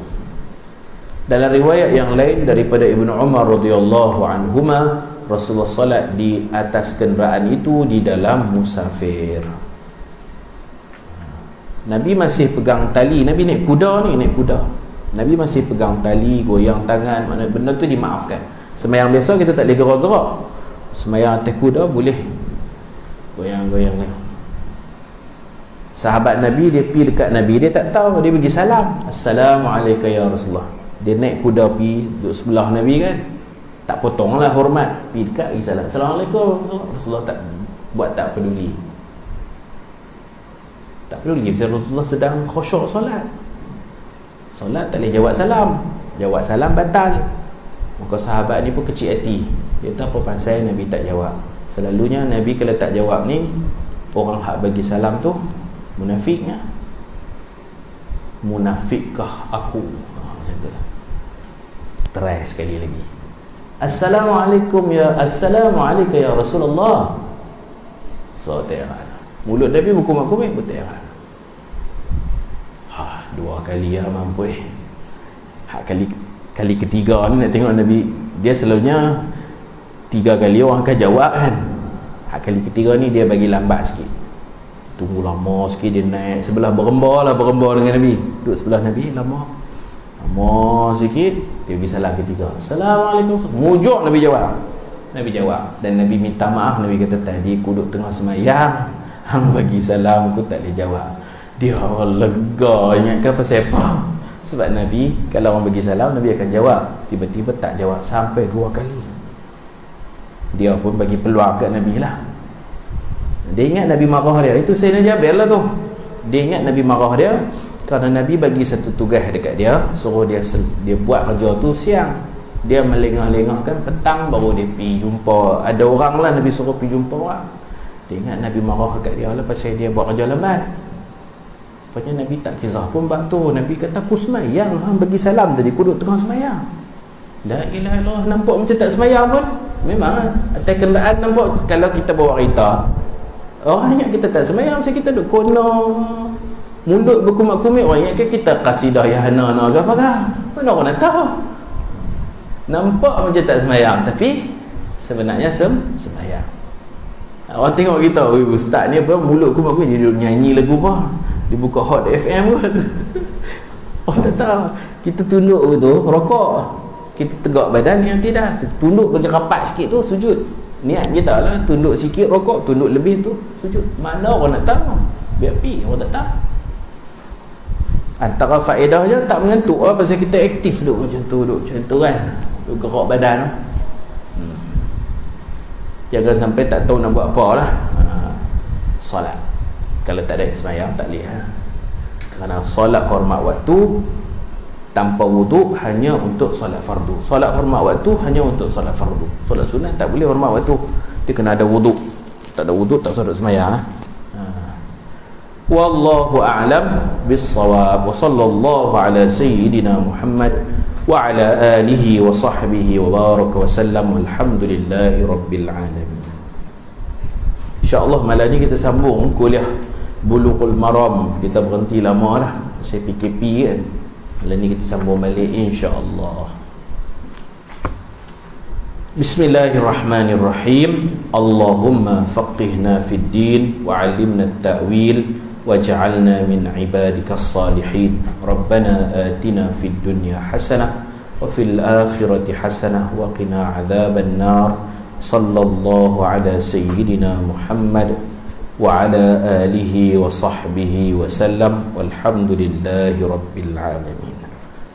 Dalam riwayat yang lain daripada Ibnu Umar radhiyallahu anhuma, Rasulullah salat di atas kenderaan itu di dalam musafir. Nabi masih pegang tali. Nabi naik kuda ni, naik kuda. Nabi masih pegang tali, goyang tangan, mana benda tu dimaafkan. Sembahyang biasa kita tak boleh gerak-gerak. Sembahyang atas kuda boleh goyang-goyang. Sahabat Nabi, dia pergi dekat Nabi, dia tak tahu, dia bagi salam, Assalamualaikum ya Rasulullah. Dia naik kuda pergi duduk sebelah Nabi kan, tak potong lah hormat, pergi dekat bagi salam, Assalamualaikum Rasulullah. Rasulullah tak buat, tak peduli. Tak peduli, Rasulullah sedang khusyuk solat. Solat tak boleh jawab salam. Jawab salam batal. Maka sahabat ni pun kecil hati. Dia tahu apa pasal Nabi tak jawab. Selalunya Nabi kalau tak jawab ni, orang hak bagi salam tu munafiknya. Munafikkah aku? Macam tu lah. Try sekali lagi. Assalamualaikum ya Rasulullah. So tak. Mulut Nabi berkumit-kumit pun tak. Dua kali lah mampu. Kali ketiga ni nak tengok Nabi, dia selalunya 3 kali orang akan jawab kan. Kali ketiga ni dia bagi lambat sikit, tunggu lama sikit, dia naik sebelah, berembar dengan Nabi, duduk sebelah Nabi lama sikit, dia bagi salam ketiga, Assalamualaikum. Mujuk Nabi jawab. Dan Nabi minta maaf. Nabi kata, tadi aku duduk tengah semayang, hang bagi salam aku tak boleh jawab. Dia lega, ingatkan pasal apa? Sebab Nabi, kalau orang bagi salam, Nabi akan jawab. Tiba-tiba tak jawab sampai 2 kali. Dia pun bagi peluang kat Nabi lah. Dia ingat Nabi marah dia. Itu Sayyidina Jabir lah tu. Dia ingat Nabi marah dia kerana Nabi bagi satu tugas dekat dia, suruh dia buat kerja tu siang. Dia melengah-lengahkan petang baru dia pergi jumpa. Ada orang lah Nabi suruh pergi jumpa orang. Dia ingat Nabi marah dekat dia lah pasal dia buat kerja lambat. Rupanya Nabi tak kisah pun bab tu. Nabi kata, aku semayang, hang bagi salam tadi, aku duduk tengah semayang. La ilaha illallah. Nampak macam tak semayang pun. Memang atas kenderaan nampak. Kalau kita bawa kereta, orang ingat kita tak semayang, macam kita duduk kono, mulut berkumit-kumit, orang ingat kita qasidah ya hana-hana ke apa kah? Mana orang nak tahu? Nampak macam tak semayang, tapi sebenarnya semayang. Orang tengok kita, ustaz ni apa, mulut kumit-kumit, dia duduk nyanyi lagu apa, dia buka Hot FM pun. Orang tak tahu. Kita tunduk tu rokok, kita tegak badan, yang tidak, tunduk bagi rapat sikit tu sujud. Niat kita lah tunduk sikit rokok, tunduk lebih tu sujud. Mana orang nak tahu? Biar pi, orang tak tahu. Antara faedah je tak mengantuk lah, pasal kita aktif duduk macam tu kan, duduk gerak badan tu. Jangan sampai tak tahu nak buat apa lah. Solat kalau tak ada sembahyang tak boleh kerana solat hormat waktu tanpa wuduk hanya untuk solat fardu. Solat hormat waktu hanya untuk solat fardu. Solat sunat tak boleh hormat waktu, dia kena ada wuduk. Tak ada wuduk tak solat sembahyang. Wallahu a'lam bis-shawab. Wa sallallahu ala sayyidina Muhammad wa ala alihi wa sahbihi wa baraka wa sallam. Walhamdulillahi rabbil alamin. InsyaAllah malam ni kita sambung kuliah Bulughul Maram. Kita berhenti lama dah, saya PKP kan. Malam ni kita sambung balik insyaAllah. Bismillahirrahmanirrahim. Allahumma faqihna fid din wa'allimna at-ta'wil waj'alna min ibadikas salihin. Rabbana atina fid dunya hasanah wa fil akhirati hasanah wa qina adzaban nar. Sallallahu ala sayyidina Muhammad wa ala alihi wa sahbihi wa sallam. Walhamdulillahi rabbil alamin.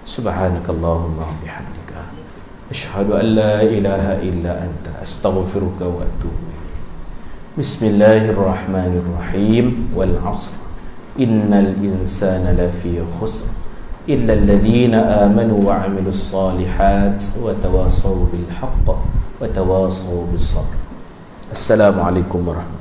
Subhanakallahumma wa bihamdika asyhadu an la ilaha illa anta astaghfiruka wa atubu. Bismillahirrahmanirrahim. Wal 'asr innal insana lafi khusr illa alladhina amanu wa 'amilus solihat wa tawasaw bil haqq wa tawasaw bis sabr. Assalamualaikum warahmatullahi